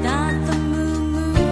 That the moon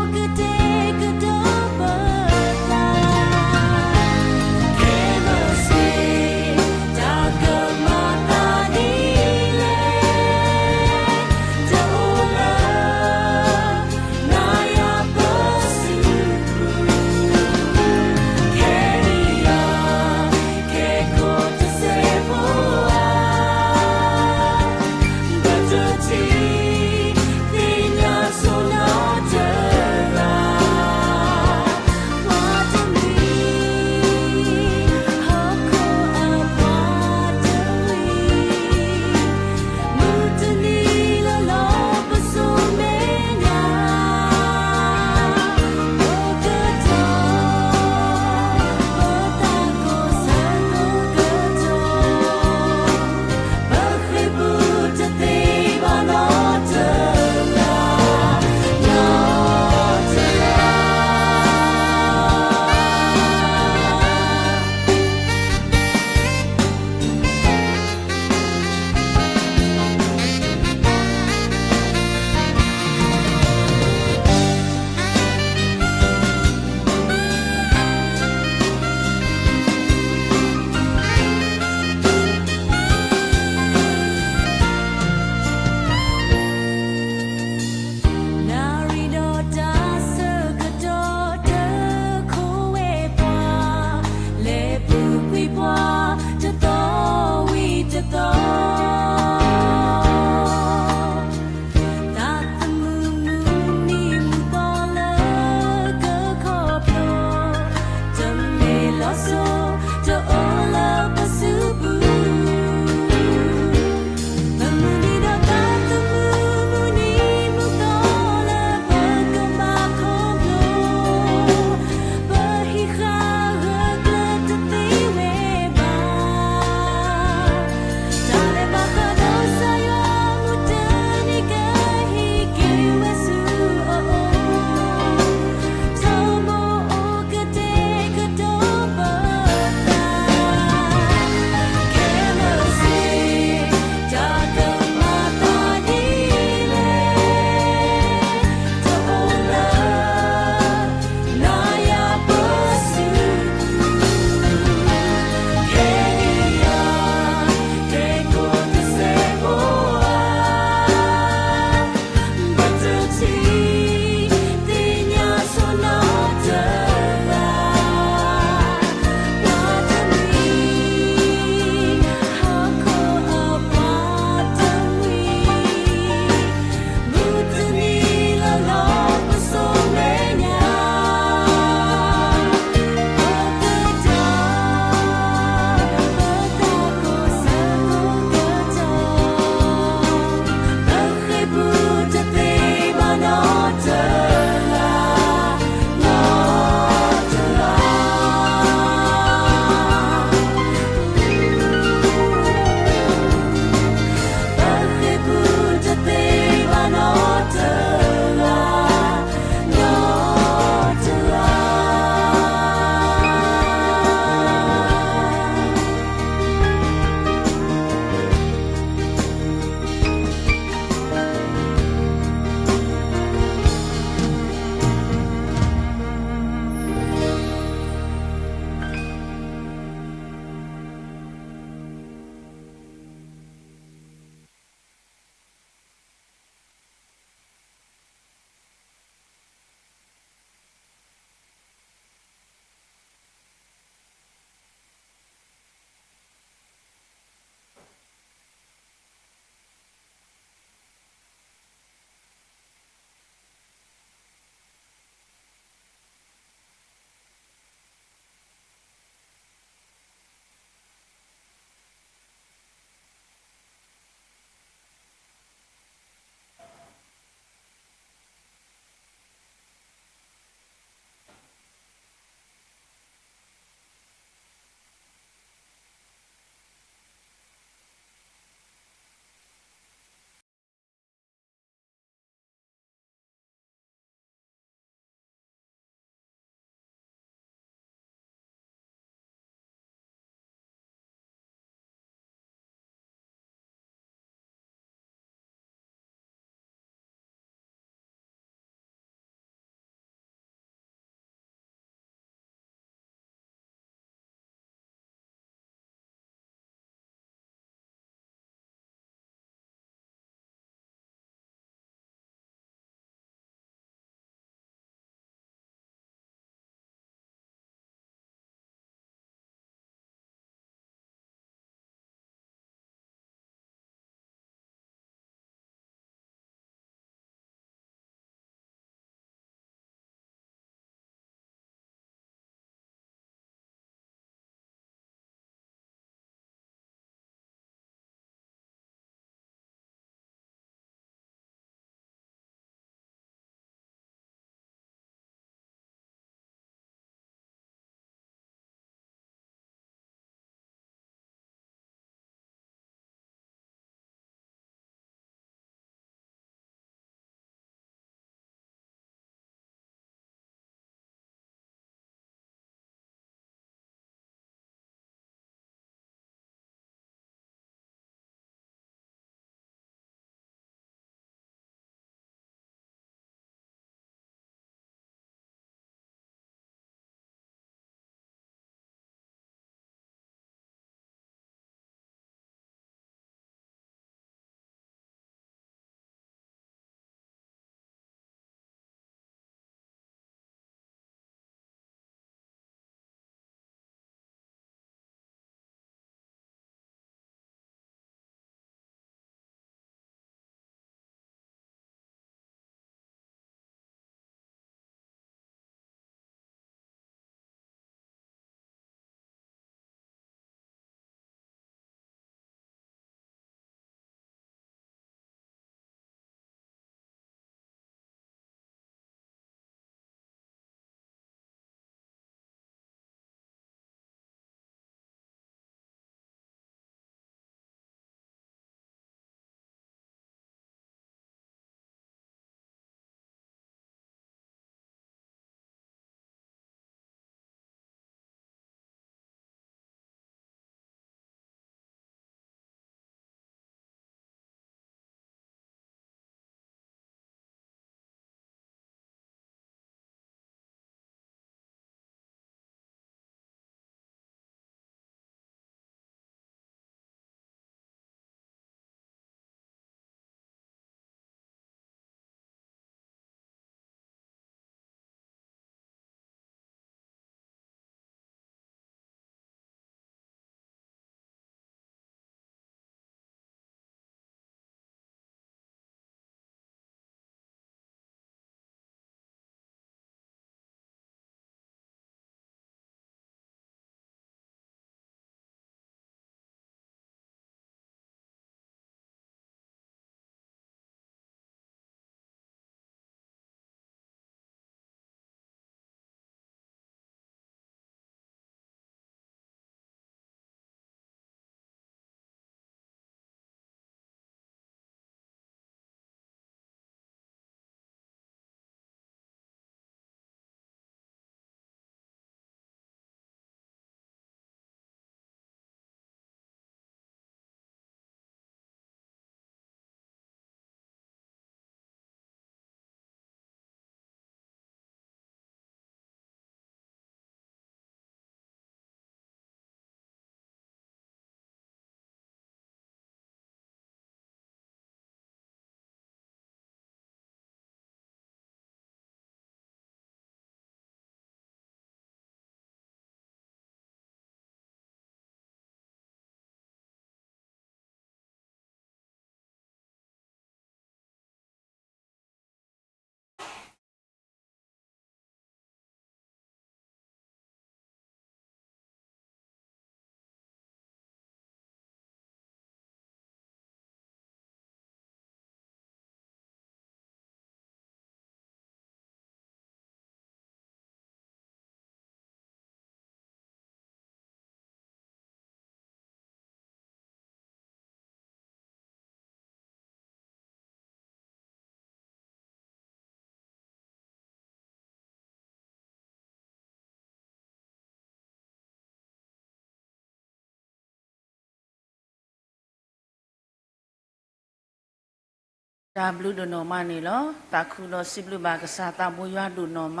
ဒါဘလူးဒနိုမနေလောတာခုလောစိဘလူဘာကစားတာမွေရွာဒနိုမ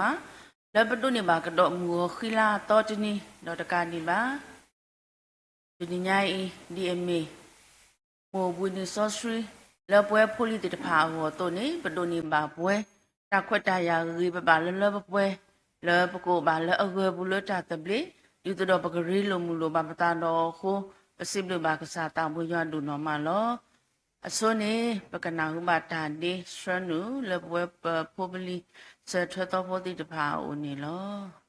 လဘတုနေဘာကတော့မူခိလာတော့တနီတော့တကနေပါဒီညိုင်းဒီအမေမိုဘူးနီဆော့စရီလပွဲဖိုလီတဖာဟောတော့နေဘဒိုနေဘာပွဲတာခွတ်တာယာရီဘဘာလပွဲလပကိုဘာလအဝဲဘူးလတာတပလေယူတော့ပကရီလိုမူလိုဘာပတာတော့ခိုပစိဘလူဘာကစားတာမွေရွာဒနိုမလောအစိုးနေပကနာဟုဘာတာဒီစရနူလပွဲပိုပလီစထတော့ဖို့တိတဖာဦးနေလော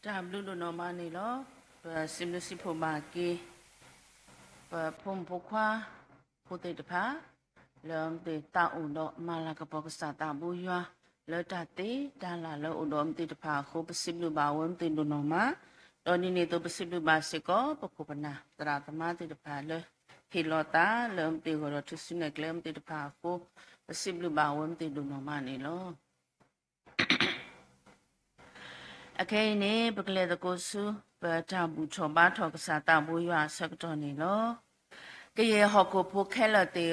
ဒါဘလူးလို့နော်မနေလောစင်လို့စီဖို့မာကေဖုံဖခွာဖိုတေတဖာလုံတေတာဦးတော့မာလာကပေါကစားတာဘူးရွာလောတတေဒါလာလောဦးတော့တေတဖာခိုပစစ်လူပါဝမ်တေလို့နော်မတော်နေနေတော့ပစစ်လူပါစကောပခုပနာတရာတမတေတဖာလေဟီလောတာလုံတေကိုတော့သူစနေကလမ်တေတဖာခိုပစစ်လူပါဝမ်တေလို့နော်မနေလောအခဲနေပကလေတကိုစုပတာဘူးချောပါထောကစားတာဘူးရွာစကတော်နေလောကရေဟောကိုဖိုခဲလတေ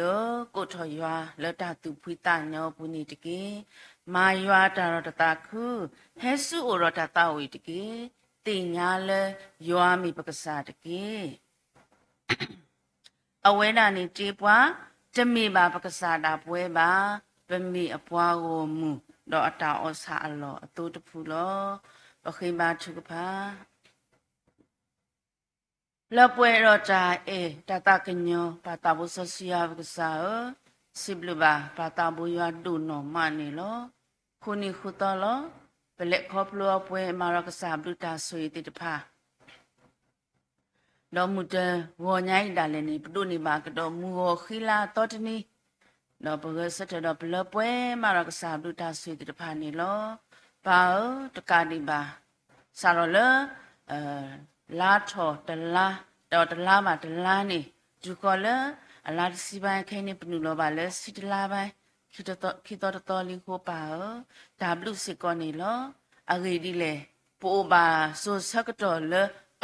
ကိုထော်ရွာလတတူဖွိတညောဘူးနေတကေမာရွာတာရတတာခုဟဲဆုဩရတတာဝီတကေတင်ညာလဲရွာမီပကစားတကေအဝဲနာနေတေပွားတမေပါပကစားတာပွဲပါဗမေအပွားကိုမူတော့အတာဩစာအလောအတူတဖူလောပခိမထုကဖာလပွဲတော့တာတတကညောပါတာဘုဆစီယာပကစားစိဘလဘာပါတာဘူရွာဒုနောမနေလောခုနီခုတော်လောပလက်ခေါပလောပွဲမာရကစားဘလူတာဆွေတိတဖာတော့မူတဝညိုင်းတာလည်းနေပဒုနေပါကတော့မူဟခီလာတော်တနီတော့ဘဂစတတော့ပလပွဲမာရကစားဘလူတာဆွေတိတဖာနေလောပါတကာဒီပါစာရောလလာထောတလာတော့တလာမှာတလာနေဂျူကောလအလာစီပိုင်းခိုင်းနေပနူလောပါလဲစီတလာပိုင်းခိတော်တော်လီကိုပါဒါဘလူစစ်ကောနေလောအဂေဒီလေပိုပါဆိုစကတော်လ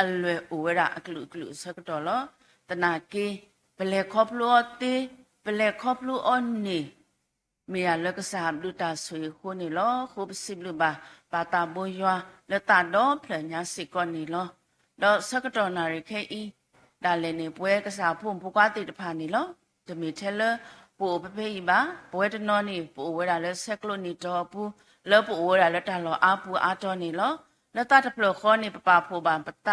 အလွယ်အိုဝရအကလူစကတော်လောတနာကေဘလေခေါပလောတေဘလေခေါပလောအန်နေမေရလကစားဘလူတာဆွေခိုနေလောခိုပစီဘလူပါပါတာဘိုရွာလက်တာတော့ဖလညာစစ်ကောနေလောတော့စကတော်နာရခဲဤဒါလည်းနေပွဲကစားဖို့ဘွားတိတဖာနေလောဒမီထဲလပိုပဖေးပါပွဲတနော်နေပိုဝဲတာလဲဆက်ကလို့နေတော့ဘူးလောပိုဝဲတာလက်တာလောအာပူအာတော်နေလောလက်တာတဖလခေါ်နေပပဖို့ပါပတ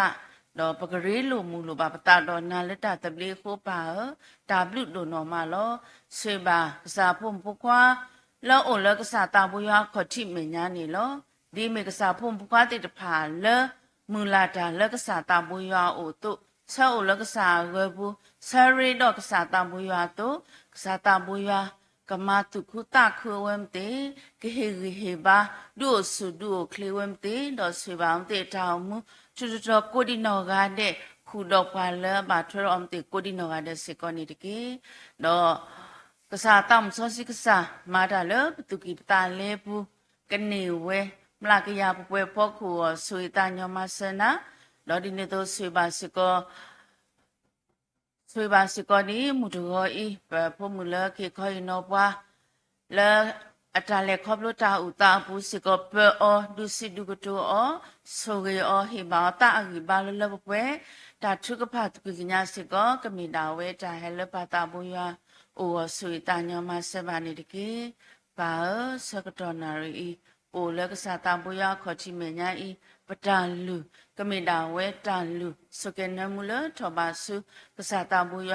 တော့ပကလေးလိုမူလိုပါပတတော့နာလက်တာတပလေးခိုးပါဒါဘလူလိုနော်မလောဆွေပါကစားဖို့ဘွားလောအိုလကစားတာဘူးရွာခေါ်တိမညာနေလောဒီမေကစားဖို့ဘွားတိတဖာလဲမူလာတာလကစားတာဘူးရွာအိုတို့ဆောလကစားရဘူးဆရီတော့ကစားတာဘူးရွာတို့ကစားတာဘူးရွာကမတုခုတခွဝမ်တေကေဟေဘာဒုဆုဒုခလေဝမ်တေတော့ဆွေပေါင်းတေတောင်မူချူချူကိုဒီနောကတဲ့ခုတော့ပါလဲဘာထွရအောင်တေကိုဒီနောကတဲ့စေကောနေတကေတော့ကစားတမ်စောစီကစားမာတာလဲပတုကိပတာလဲဘူးကနေဝဲမလာကရပွဲဖို့ခုဆွေတာညမဆနာတော့ဒီနေ့တော့ဆွေပါစကောနီမူတော်ဤဖို့မူလခေခေါ်နောပွားလဲအတလည်းခေါပလို့တာဥတာဘူးစကောပေအောဒုစီဒုကတိုအောဆိုရေအောဟေဘာတာအဂိဘာလလပွဲတာထုကဖတ်ကညာစကောကမီတာဝဲတာဟဲလပတာဘူးယအိုဆွေတာညမဆဘာနေတကေပါစကတော်နာရီအိုလကစားတာဘူးယခေါ်ချီမညာဤပတန်လူကမေတာဝဲတန်လူစကနမူလထောပါစုကစားတာဘူးယ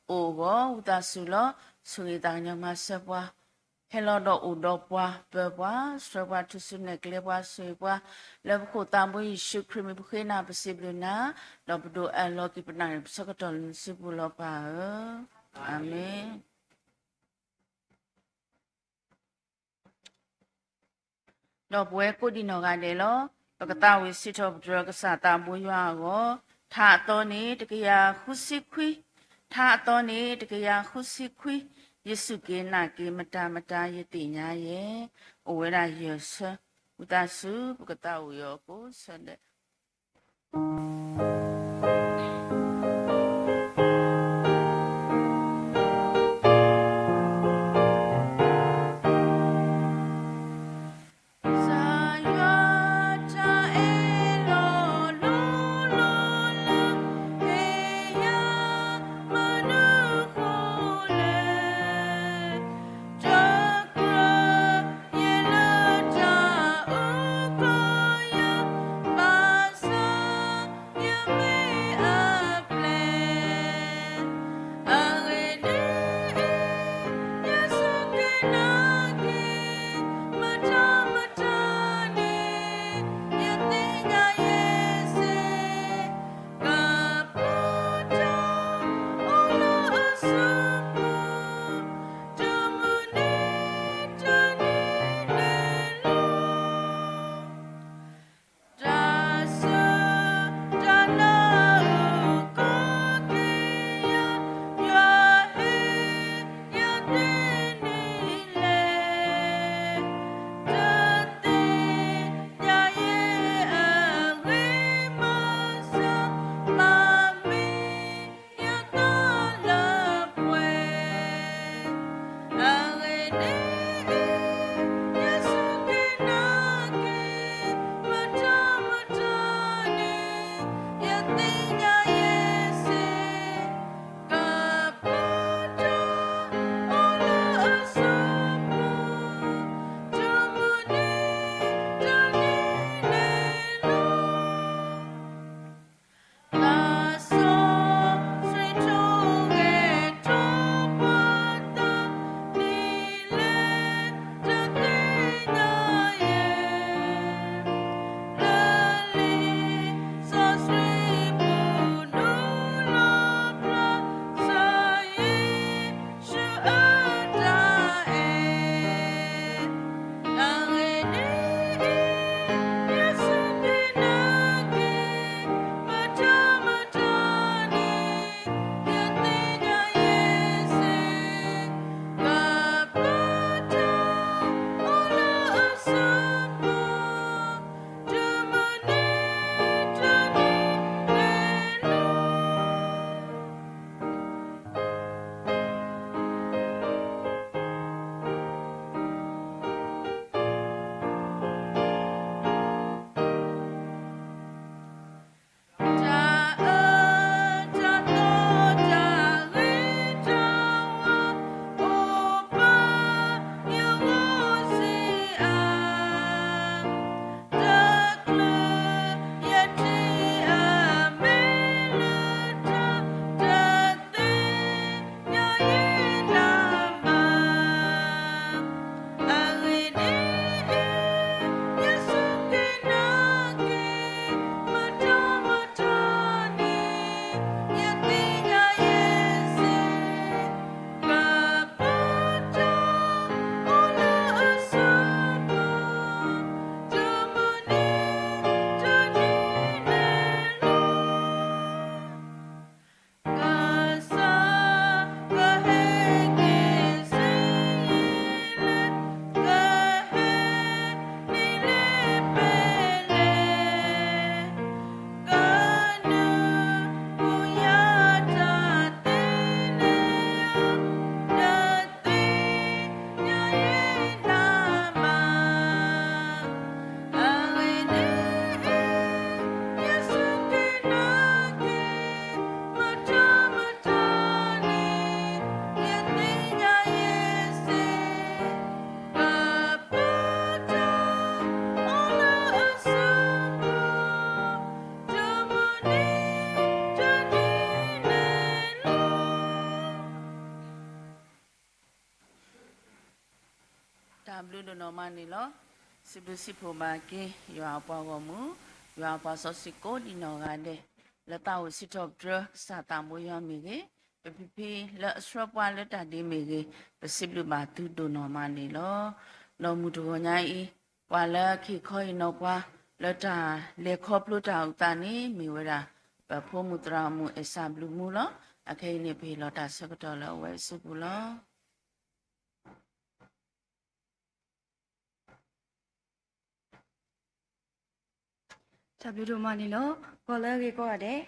အိုဘောဥဒဆုလောဆွေတာညမဆဘွားဟဲလောတော့ဥတော့ပွားပပွားစဘွားသူစုနေကလေးပွားဆွေပွားလောခုတမ်ဘူးရှုခရမီဘခေနာပစီဘလနာလောဘဒိုအလောကိပနာစကတော်စီဘူလောပါအာမင်တော့ပွဲကိုဒီနောကတယ်လောပကတဝိစစ်တော်ဘဒရကစားတာဘူးရွာကိုထာတော်နေတကရာခုစစ်ခွီထာတော်နေတကရာခုစစ်ခွီယေစုကေနာကေမတာမတာယတိညာယေအဝရယေဆဥဒဆုပကတဝယောကိုဆန္ဒ blue do no mani lo siblu sipo ba ke ywa pa go mu ywa pa so siko di no ga de la ta wo sit up dra sa ta mo ywa mi ge pi la sro pa la ta di mi ge siblu ba tu do no mani lo lo mu do nya I wa la ki khoi no pa la ta le kho plu ta ta ni mi wa da ba pho mu tra mu esa blue mu lo akai ni pi lo ta sa ko lo we su bu lo W မှာနေလို့ကော်လဲကြီးကောရတယ်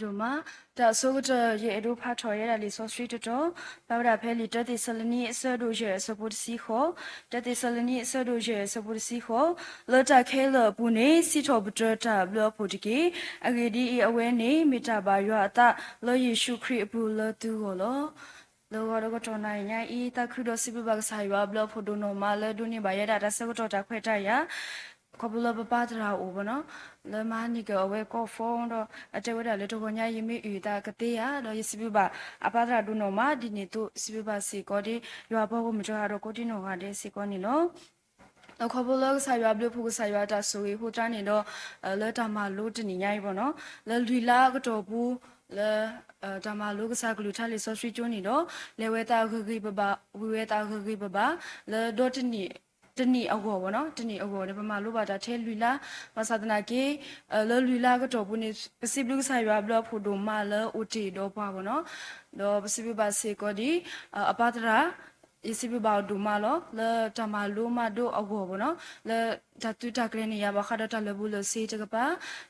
W မှာဒါဆိုတော့ရေအဒိုဖာထော်ရတဲ့လီဆိုစထရီတော့ဘာဝရဖဲလီတက်တီဆလနီဆဒိုရဲစပိုစီခေါ်တက်တီဆလနီဆဒိုရဲစပိုစီခေါ်လော်တာခဲလပူနေစီထောပဒတာဘလပိုတီကီအဂီဒီအဝဲနေမီတာဘာရွာတာလောယေရှုခရစ်ဘူးလတူကိုလောလောကတော့နိုင်ညာဤတခုတော့စီပဘကဆိုင်ဝဘလဖို့ဒိုနိုမာလဒူနီဘာရတာဆက်တော့တာခွဲတာရကဘလပပတရာဦးဘနော်လမနီကဝဲကောဖုန်းတော့အတဲဝဒလေတော့ညာယမီဥတာကတိယတော့ယစီပဘအပတရာဒူနိုမာဒီနေတုစီပဘစီကောဒီရွာဘောကိုမကြတော့ကိုတီနိုကတဲ့စီကောနီနော်တော့ခဘလကဆိုင်ရဘလဖုကဆိုင်ရတာဆိုဟိုတန်းနေတော့လဲတာမလို့တနေညာပေါ့နော်လဲလူလာကတော့ဘူးလဲတမလို့ကစားကလူထားလေဆော့စထရီကျိုးနေတော့လဲဝဲတာခခိပပဝဝဲတာခခိပပလဲတော့တနေတနီအကောဘောနော်တနီအကောဒီပမာလိုပါတာထဲလူလာမသဒနာကေလောလူလာကတော့ဘူးနေပစိဘလူဆိုင်ရဘလဖို့ဒိုမာလောအိုတီတော့ပါဘောနော်တော့ပစိဘပါစေကိုဒီအပဒရာယစီဘဘာဒူမာလောလဲတမလိုမဒိုအကောဘောနော်လဲတတူတကရနေရပါခဒတလဘူးလစီတကပါ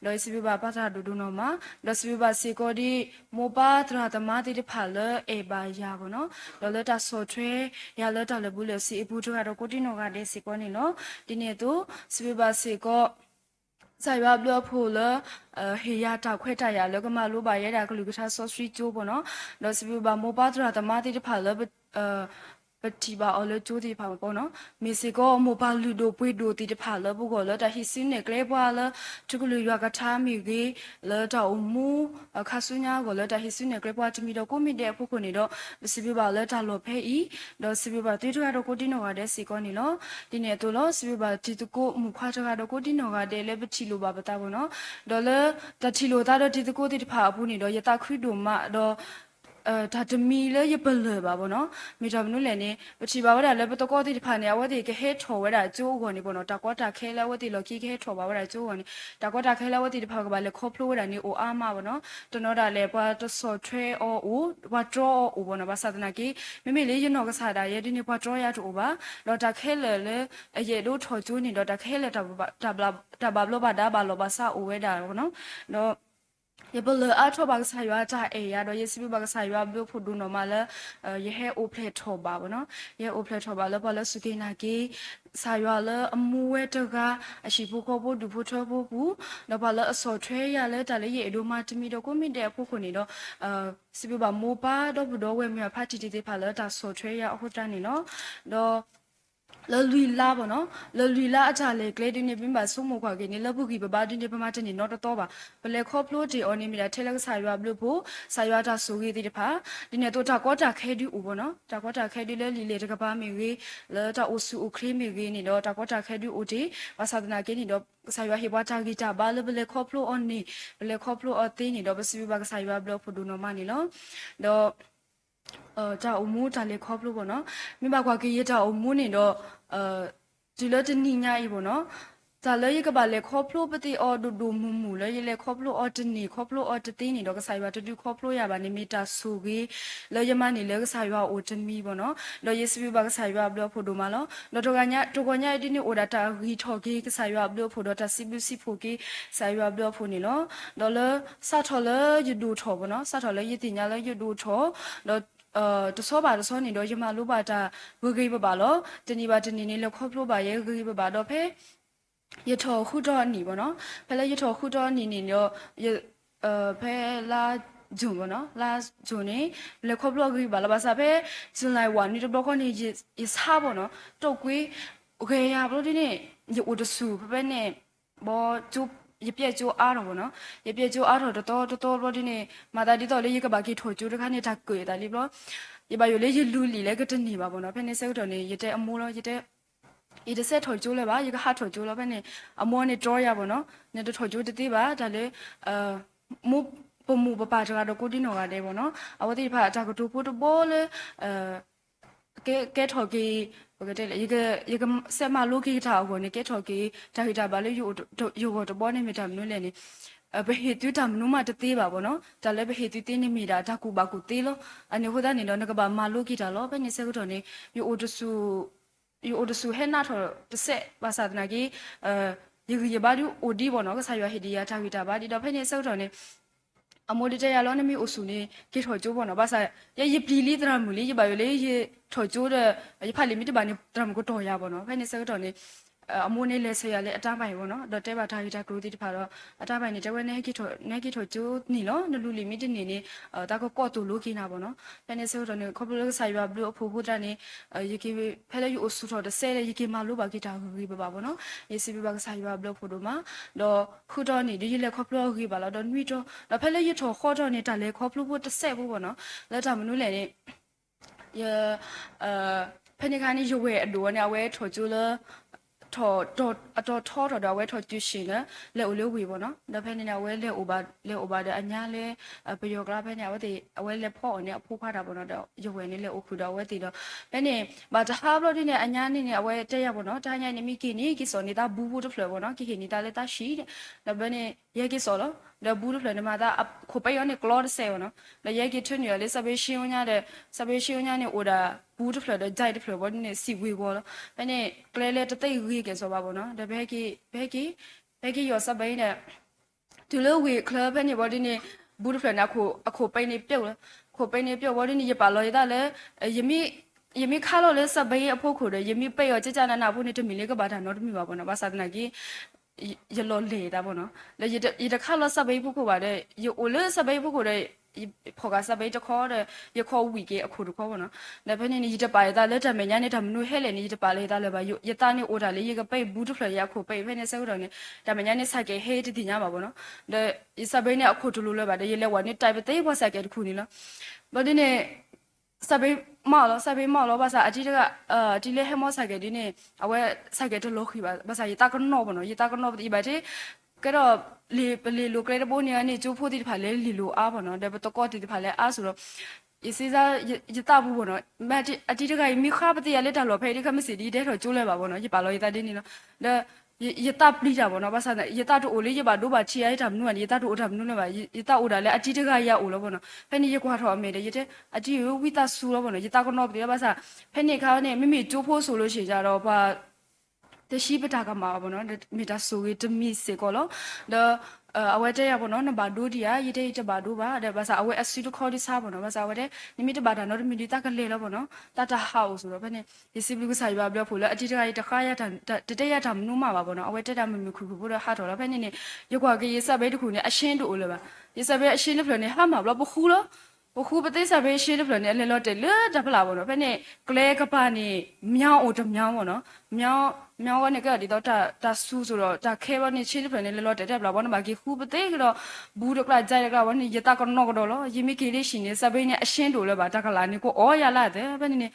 လောယစီဘဘာပတာဒူဒူနော်မလောစီဘဘာစေကိုဒီမောပါတရာတမတိတဖာလဲအေဘာယာဘောနော်လောလဲတဆောထွဲရလဲတလဘူးလစီအပူတို့ကတော့ကိုတိနောကတဲ့စီကောနေနော်ဒီနေ့တော့စီဘဘာစေကိုဆိုင်ရဘလဖို့လဟေယာတာခွဲတရလောကမလိုပါရတာကလူကထားဆော့စထရီကျိုးပေါ့နော်လောစီဘဘာမောပါတရာတမတိတဖာလဲပတိပါအော်လကျိုးဒီပါပေါ့နော်မီစီကိုမိုပါလူဒိုပွေဒိုတီတဖာလဘကိုလတာဟီစင်းနေကလေးပွာလတကလူရွာကထားမီကြီးလတောမူခါဆုညာကိုလတာဟီစင်းနေကလေးပွာတမီတော့ကိုမီတဲ့ဖုခုနေတော့စီပြပါလတာလောဖဲဤတော့စီပြပါတီတကတော့ကိုတီနောကတဲ့စီကောနေလောဒီနေတော့လောစီပြပါတီတကိုမူခွာတကတော့ကိုတီနောကတဲ့လေပတိလိုပါပတာပေါ့နော်တော့လေတတီလိုတာတော့တီတကိုတီတဖာအပူနေတော့ယတာခွိဒိုမတော့ဒါတမီလေရပလပါဘောနော်မိတော်မနုလည်းနေပချီပါဝဒလည်းပတကောတိတဖာနေဝတိကဟဲထော်ဝဒကျိုးကိုနေဘောနော်တကောတာခဲလဲဝတိလောကီခဲထော်ပါဝဒကျိုးကိုနေတကောတာခဲလဲဝတိတဖာကပါလေခေါဖလိုဝဒနေအိုအာမဘောနော်တနောတာလေပွားတဆော့ထွဲအောအိုဘွားဒရောအိုဘောနော်ဘာသာတနာကီမိမိလေးရနောကစားတာရဲ့ဒီနေဘွားဒရောရတူပါလောတာခဲလေလေအရဲ့တို့ထော်ကျိုးနေတော့တခဲလေတဘလဘဒါဘာလောဘာစာအိုဝဲတာဘောနော်တော့ယဘလအထောဘာကဆာရွာတာအေရတော့ယစီဘဘာကဆာရွာဘဖို့ဒူနော်မလာယဟဲအိုပလက်ထောဘာဘောနော်ယအိုပလက်ထောဘာလဘလစုကေနာကေဆာရွာလအမူဝဲတကအရှိဖို့ခေါ်ဖို့ဒူဖို့ထောဖို့ဘူးတော့ဘာလအစော်ထွဲရလဲတာလေရေဒိုမာတမီတော့ကိုမင်တဲ့ဖို့ခုနေတော့စီဘဘာမိုပါတော့ဘတော်ဝဲမြဖာတီတီဖာလတာစော်ထွဲရအခုတန်းနေနော်တော့လော်လီလာဘောနော်လော်လီလာအချလေကလေးတင်းနေပြမဆုမခွာကိနေလပုကီပပတင်းနေပမတနေတော့တော့ပါဘလေခေါပလိုတီအော်နေမီတာထဲလက်ဆာရွာဘလို့ဖို့ဆာရွာတာဆိုကြီးတိတဖာဒီနေတော့တာကောတာခဲဒီဦးဘောနော်တာကောတာခဲဒီလေလီလေတကပါမီဝေလောတာအိုဆူအိုခရီမီဝေနေတော့တာကောတာခဲဒီဦးတီဝါသာဒနာကိနေတော့ဆာရွာဟေဘွားတာဂီတာဘာလဘလေခေါပလိုအော်နေဘလေခေါပလိုအော်တင်းနေတော့ပစီဘကဆာရွာဘလို့ဖို့ဒူနော်မနေလောတော့တာအမှုတာလေခေါပလို့ပေါ့နော်မိဘကွာကြီးရတာအမှုနေတော့ဒီလိုတနိညာကြီးပေါ့နော်ဒါလည်းရကပါလေခေါပလို့ပတိအော်ဒူမူမူလေရလေခေါပလို့အော်တနီခေါပလို့အော်တသိနေတော့ကဆိုင်ရွာတူခေါပလို့ရပါနေမီတာဆူကြီးလေရမနေလေကဆိုင်ရွာအိုတမီပေါ့နော်လောရစပြဘကဆိုင်ရွာဘလို့ဖို့ဒူမလောလောတော့ကညာဒီနေအိုဒါတာဂီထော်ကြီးကဆိုင်ရွာဘလို့ဖို့တော့တစီဘစီဖို့ကြီးဆိုင်ရွာဘလို့ဖို့နေလောလောလစထော်လေရဒူထော်ပေါ့နော်စထော်လေရတင်ညာလေရဒူထော်လောတစောပါတစောနေတော့ယမလိုပါတာဂုဂိပပါလောတနီပါတနီနေလခေါပလိုပါရဲ့ဂုဂိပပါတော့ဖဲရထောခုတော့နီပေါ့နော်ဖဲလဲရထောခုတော့နီနေတော့ဖဲလာဂျုံပေါ့နော်လာဂျုံနေလခေါပလိုဂိပါလာပါစားဖဲဇွန်လိုက်ဝါနေတော့ခေါနေရစားပေါ့နော်တုတ်ကွေးโอเคရဘလို့ဒီနေရအိုတဆူဖဲနဲ့ဘောကျူရပြည့်ကျိုးအားတော့ဗောနော်ရပြည့်ကျိုးအားတော့တော်တော်လို့ဒီနေ့မာတာဒီတော့လေးရကဘာကြီးထိုကျိုးတခါနေတာကွေတာလीဘလို့ ye ba yo le ye lu li le ke ni ba bo no phe ne se to ne ye te amo lo ye te อีเดเซถอยจูเลยป่ะยี่ก็หาถอยจูแล้วเป็นเนี่ยอมวนเนี่ยจอยาบ่เนาะเนี่ยถอยจูติๆป่ะแต่เลยมุปมูปปาจกาดกูดิโนกาเดบ่เนาะอวติพาตากตูพุตโบเลยแกถอยกีโอเคเลยยี่ก็เสมาลูกกีทาบ่เนี่ยแกถอยกีตาหิตาบาเลยอยู่บ่ตบ่เนี่ยมีตามนู้นเลยนี่ไปเหตุทำนู้นมาติๆป่ะบ่เนาะแต่เลยไปเหตุตีนี่มีดาตากูบากูตีโลอันนี้หัวตานี่เนาะนกบามาลูกกีตาโลเป็นเนี่ยเสกตอนนี้อยู่อุดสูอยู่อุดสูเห็นหน้าถอดเสะภาษาตะกี้ยี่บาดูอุดีบ่เนาะก็สายว่าเฮดียาทาหิตาบาดีดอกเพิ่นเนี่ยเสกตอนนี้အမိုဒီတရလောနမီအဆူနေကေထော်ကျိုးပေါ့နော်ဘာသာရပလီလီတရမူလီရပါရလေရထော်ကျိုးတဲ့ရဖာလီမီတဘာနေတရမကိုတော်ရပေါ့နော်ဖဲနေစကတော့နေအမိုနေလဲဆရာလေအတားပိုင်ပေါ့နော်တော့တဲပါထားရတာကရိုတီတဖာတော့အတားပိုင်နေတဝဲနေကေထော်ကျိုးနီလောနလူလီမီတနေနေတာကော့တူလိုကိနာပေါ့နော်ဖဲနေစကတော့နေခေါပလဆိုင်ဘာဘလူအဖိုးဖိုးတန်နေရကေဖဲလေယူအဆူထော်တဲ့ဆဲလေရကေမာလိုပါကိတာဂီပါပေါ့နော်ရေစီဘကဆိုင်ဘာဘလူဖိုးတို့မှာတော့ခုတော့နေဒီလေခေါပလဂီပါတော့နွီတော့ဖဲလေရထော်ခေါ်တော့နေတာလေခေါပလဖို့တစ်ဆက်ဖို့ပေါ့နော်လက်တာမနုလေနေရဖဲနေခါနေရွယ်အတော်နေအဝဲထော်ကျိုးလထော်တော့ထော်တော့ဝဲထော်ကျရှင်လေအိုလေးဝေပေါ့နော်ဒါဖဲနေဝဲလေအိုဘာတဲ့အညာလေပယောကလာဖဲနေဝဲတီအဝဲလေဖော့နေအဖိုးဖားတာပေါ့နော်တော့ရွယ်နေလေအိုခုတော့ဝဲတီတော့ဖဲနေဘာတဟာဘလို့ဒီနေအညာနေနေအဝဲတက်ရပေါ့နော်တာညာနေမိကိနေကိစောနေတာဘူးတဖလပေါ့နော်ကိနေတာလေတာရှိတဲ့ဒါဖဲနေရဲကိစောလောဒါဘူးတဖလနေမှာဒါခုပယောနေကလော့ဆဲပေါ့နော်ဒါရဲကိထွနေလေစပယ်ရှင်းညာတဲ့စပယ်ရှင်းညာနေအိုဒါဘူးတဖလတဲ့ဂျိုက်တဖလပေါ့နေစီဝေပေါ့လောဖဲနေကလဲလေတသိရီကဆိုပါပေါ့နော်ဒါဘဲကိရောစပိန်တဲ့သူလို့ဝေကလပ်နဲ့ဘော်ဒီနေဘူးဖလနာအခုပိန်နေပြုတ်လားခုပိန်နေပြုတ်ဘော်ဒီနေရပါလို့ရတာလေယမိခါလို့လေစပိန်အဖို့ခိုတယ်ယမိပိတ်ရောကြကြနာနာဖို့နေတမီလေးကဘာသာတော့တမီပါပေါ့နော်ဘာသာတနာကြီးရလောလေတာပေါ့နော်လေရတခါလို့စပိန်ဖို့ခိုပါတယ်ယိုလေစပိန်ဖို့ခိုတယ်ဖော်ကစားပေးတခေါ်တဲ့ရခေါ်ဝီကေအခုတခေါ်ပေါ့နော်ဒါဖက်နေရတပါရတာလက်တမညာနေတာမနုဟဲလေနေရတပါလေတာလေပါရတာနေအိုတာလေရကပိတ်ဘူးတဖလရခုပိတ်ဖက်နေဆက်တော့နေဒါမညာနေဆိုင်ကေဟဲတတိညာပါပေါ့နော်ဒါစပိန်နဲ့အခုတလူလဲပါတယ်ရလဲဝါနေတိုက်ပသေးဘဆိုင်ကေတခုနေလားဘာဒီနေစပိန်မော်လောဘာသာအတီတကဒီလေဟဲမောဆိုင်ကေဒီနေအဝဲဆိုင်ကေတလို့ခိပါဘာသာရတာကနောပေါ့နော်ရတာကနောဒီပါတဲ့ကတော့လေလိုကလေးတပိုးနေကနေကျိုးဖို့တိတဖာလဲလီလိုအားပေါ့နော်ဒါပတကောတိတဖာလဲအားဆိုတော့အစီစားရတာဘူးပေါ့နော်မအတီတကမိခါပတိရလက်တာလောဖဲဒီကမစီဒီတဲ့တော့ကျိုးလဲပါပေါ့နော်ရပါလောရတာတင်းနေနော်ဒါရတာပလိတာပေါ့နော်ဘာသာရတာတို့အိုလေးရပါတို့ပါချီရိုက်တာမနုကရတာတို့အိုတာမနုနဲ့ပါရတာအိုတာလဲအတီတကရအိုလောပေါ့နော်ဖဲနေရကွာထော်အမေတဲ့ရတဲ့အတီဝိတာဆူလောပေါ့နော်ရတာကနောပတိဘာသာဖဲနေခါနဲ့မိမိကျိုးဖို့ဆိုလို့ရှိကြတော့ဘာတရှိပတာကမှာပေါ့နော်မီတာဆိုရတမီစေကောလောဒါအဝဲတဲ့ရပေါ့နော်နဘာဒိုဒီယာရတဲ့တဘာဒိုပါဒါဘာသာအဝဲအစီတခေါ်ဒီစားပေါ့နော်ဘာသာဝဲတဲ့နိမိတဘာဒါနော်မီဒီတာကလေးလောပေါ့နော်တတဟောက်ဆိုတော့ဘယ်နဲ့ဒီစီဘလူကဆိုင်ပါဘလဖို့လဲအတီတကရတခါရတာတတရတာမနူးမှာပါပေါ့နော်အဝဲတက်တာမမခုခုဖို့ဟာတော်လားဘယ်နဲ့ရကွာကရေဆက်ပဲတခုနဲ့အရှင်းတို့လဲပါရေဆက်ပဲအရှင်းလို့ဖလို့နေဟာမှာဘလပခူလောအခုပသိစာပဲရှင်းလို့ဖလို့နေလဲလော့တယ်လေတဖလာပေါ့နော်ဘယ်နဲ့ကလဲကပါနေမြောင်းအိုတမြောင်းပေါ့နော်မြောင်းကနေကဒီတော့တာဆူဆိုတော့တာခဲဘနေချင်းဖလနေလော်တဲ့ဘလာဘောနမကီခုပသေးကတော့ဘူးတော့ကကြိုက်ကတော့ဝနေရတာကတော့ကတော့လောယမီကလေးရှင်နေစပိနေအရှင်းတို့လဲပါတကလာနေကိုအော်ရလာတယ်ဘယ်နေ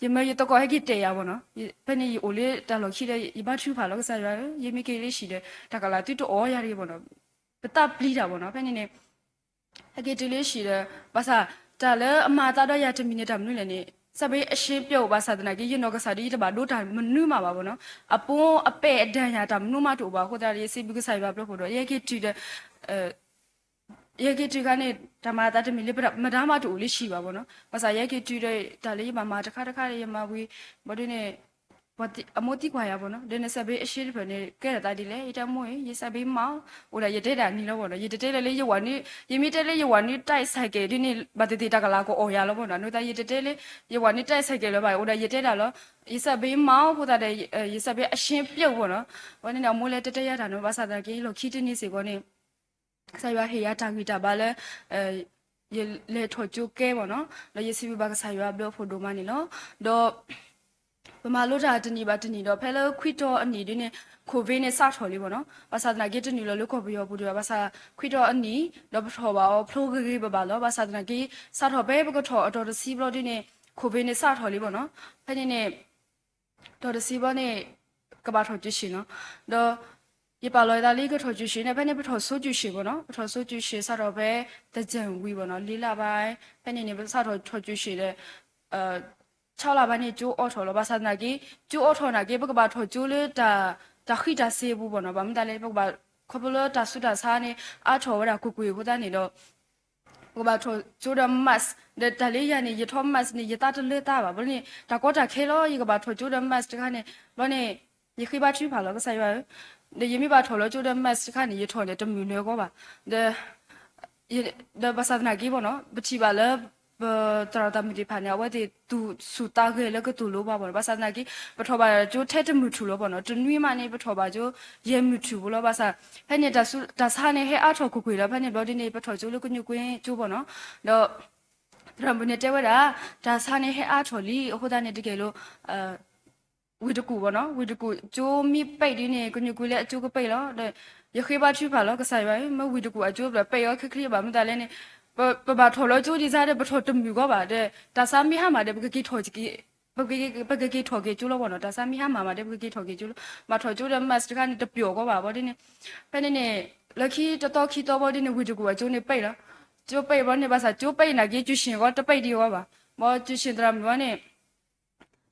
ယမရတော့ကဟဲ့ကတေရပါနော်ဘယ်နေအိုလေးတလော်ခိတဲ့ယဘချူဖာလောကစားရယမီကလေးရှိတယ်တကလာတူတော့အော်ရရပါနော်ပတပလီတာပါနော်ဘယ်နေအကေတလေးရှိတယ်ဘာသာတာလဲအမာတာတော့ရတမီနေတာမလို့လည်းနေစပယ်အရှင်းပြုတ်ပါသာတနာကြီးရနောကစားဒီတပါတို့တာမနုမှာပါဘောနော်အပွန်းအပဲ့အဒံရတာမနုမတူပါဟိုတာရေးစီဘုကဆိုင်ပါဘလို့ဟိုတော့ရဲကတီတဲ့ရဲကတီကနေဓမ္မတာတမီလေးမဒါမတူလေးရှိပါဘောနော်ဘာသာရဲကတီတဲ့ဒါလေးမမတခါရမဝီဘာတွေနဲ့ဘာအမိုတိကွာရပါနော်ဒနေစဘေးအရှိရဖနေကဲတာဒီလေအတမွေရေစဘေးမောင်းဟိုဒါရတဲ့တာနီလို့ပေါ့နော်ရတဲ့လေရဝနီရမီတဲ့လေရဝနီတိုက်ဆိုင်ကဲဒီနေဘာတေတာကလာကိုအော်ရလို့ပေါ့နော်နိုတာရတဲ့လေရဝနီတိုက်ဆိုင်ကဲလို့ပါဟိုဒါရတဲ့တာလို့ရေစဘေးမောင်းဟိုဒါတဲ့ရေစဘေးအရှင်းပြုတ်ပေါ့နော်ဘာနေတော့မိုးလေတရတာနော်ဘာသာတကင်းလို့ခီတနေစီကောနေဆိုင်ရဟေရတာဂီတာဘာလဲရလေထော်ကျိုကဲပေါ့နော်လေရစီဘကဆိုင်ရဘလို့ဖို့ဒိုမနီနော်တော့ပမာလို့တာတနီပါတနီတော့ဖဲလို့ခွီတော့အနီဒီနဲ့ကိုဗစ်နဲ့စထော်လေးပေါ့နော်ဘာသာနာဂီတနီလို့လို့ခေါ်ပြီးတော့ဘူးတော့ဘာသာခွီတော့အနီတော့ထော်ပါဖလိုဂီဘဘာလို့ဘာသာနာဂီစထော်ပဲဘကထော်အတော်စီဘလို့ဒီနဲ့ ကိုဗစ်နဲ့စထော်လေးပေါ့နော်ဖက်နေနဲ့တော်တစီဘောနဲ့ကဘာထော်ကြည့်ရှင်နော်တော့ဒီပါလော်ဒါလေးကထော်ကြည့်ရှင်နဲ့ဖက်နေပထော်ဆိုးကြည့်ရှင်ပေါ့နော်ပထော်ဆိုးကြည့်ရှင်စတော့ပဲတကြံဝီပေါ့နော်လေးလပိုင်းဖက်နေနဲ့စထော်ထော်ကြည့်ရှင်တဲ့6လပိုင်းနဲ့ကျိုးအော်ထော်လောဘာသာနာကြီးကျိုးအော်ထော်နာကြီးဘကဘာထော်ကျိုးလေတာခိတာစေဘူးပေါ့နော်ဘာမှတလည်းဘကဘာခပလတာဆူတာစားနေအားထော်ဝရကူကူဟိုတန်းနေတော့ဘကဘာထော်ကျိုးဒမတ်ဒါလေးရနေရထောမတ်နေရတာတလေတာပါဘလို့နေတာကောတာခဲလို့ရကဘာထော်ကျိုးဒမတ်တခါနေလောနေရခိဘာချီပါလောကဆိုင်ပါde yemi ba tholo chu de mas kha ni ye thole de mu ne ko ba de basavna gi bo no bchi ba le tra ta mi di pha ne wa de tu su ta ge le ko tu lo ba bo basavna gi ba tho ba chu the de mu thu lo bo no tu nwi ma ne ba tho ba chu ye mu thu bo lo ba sa pha ne da sa ne he a tho ku ku la pha ne lo di ne ba tho chu lo ku nyu kwin chu bo no do tra bu ne te wa da sa ne he a tho li ho da ne de ge loဝီတကူပေါ့နော်ဝီတကူကျိုးမိပိတ်ဒီနေကညကူလေအကျိုးကပိတ်လို့ရခေပါချူပါလို့ကဆိုင်ပါမဝီတကူအကျိုးပိတ်ရခခလေးပါမတလည်းနေပထော်လို့ကျိုးဒီစားတဲ့ပထော်တမြူကပါတဲ့ဒါစာမီဟာမှာတဲ့ပကကီထော်ကြီးပကကီထော်ကြီးကျိုးလို့ပေါ့နော်ဒါစာမီဟာမှာတဲ့ပကကီထော်ကြီးကျိုးလို့မထော်ကျိုးတဲ့မတ်စကနေတပြောကပါပေါ့ဒီနေဖဲနေလက်ခီတတော်ခီတော်ပေါ့ဒီနေဝီတကူအကျိုးနေပိတ်လားကျိုးပိတ်ပေါ့နေပါစားကျိုးပိတ်နာကြီးကျူရှင်ကတပိတ်ဒီရောပါမောကျူရှင်တရမလို့နေ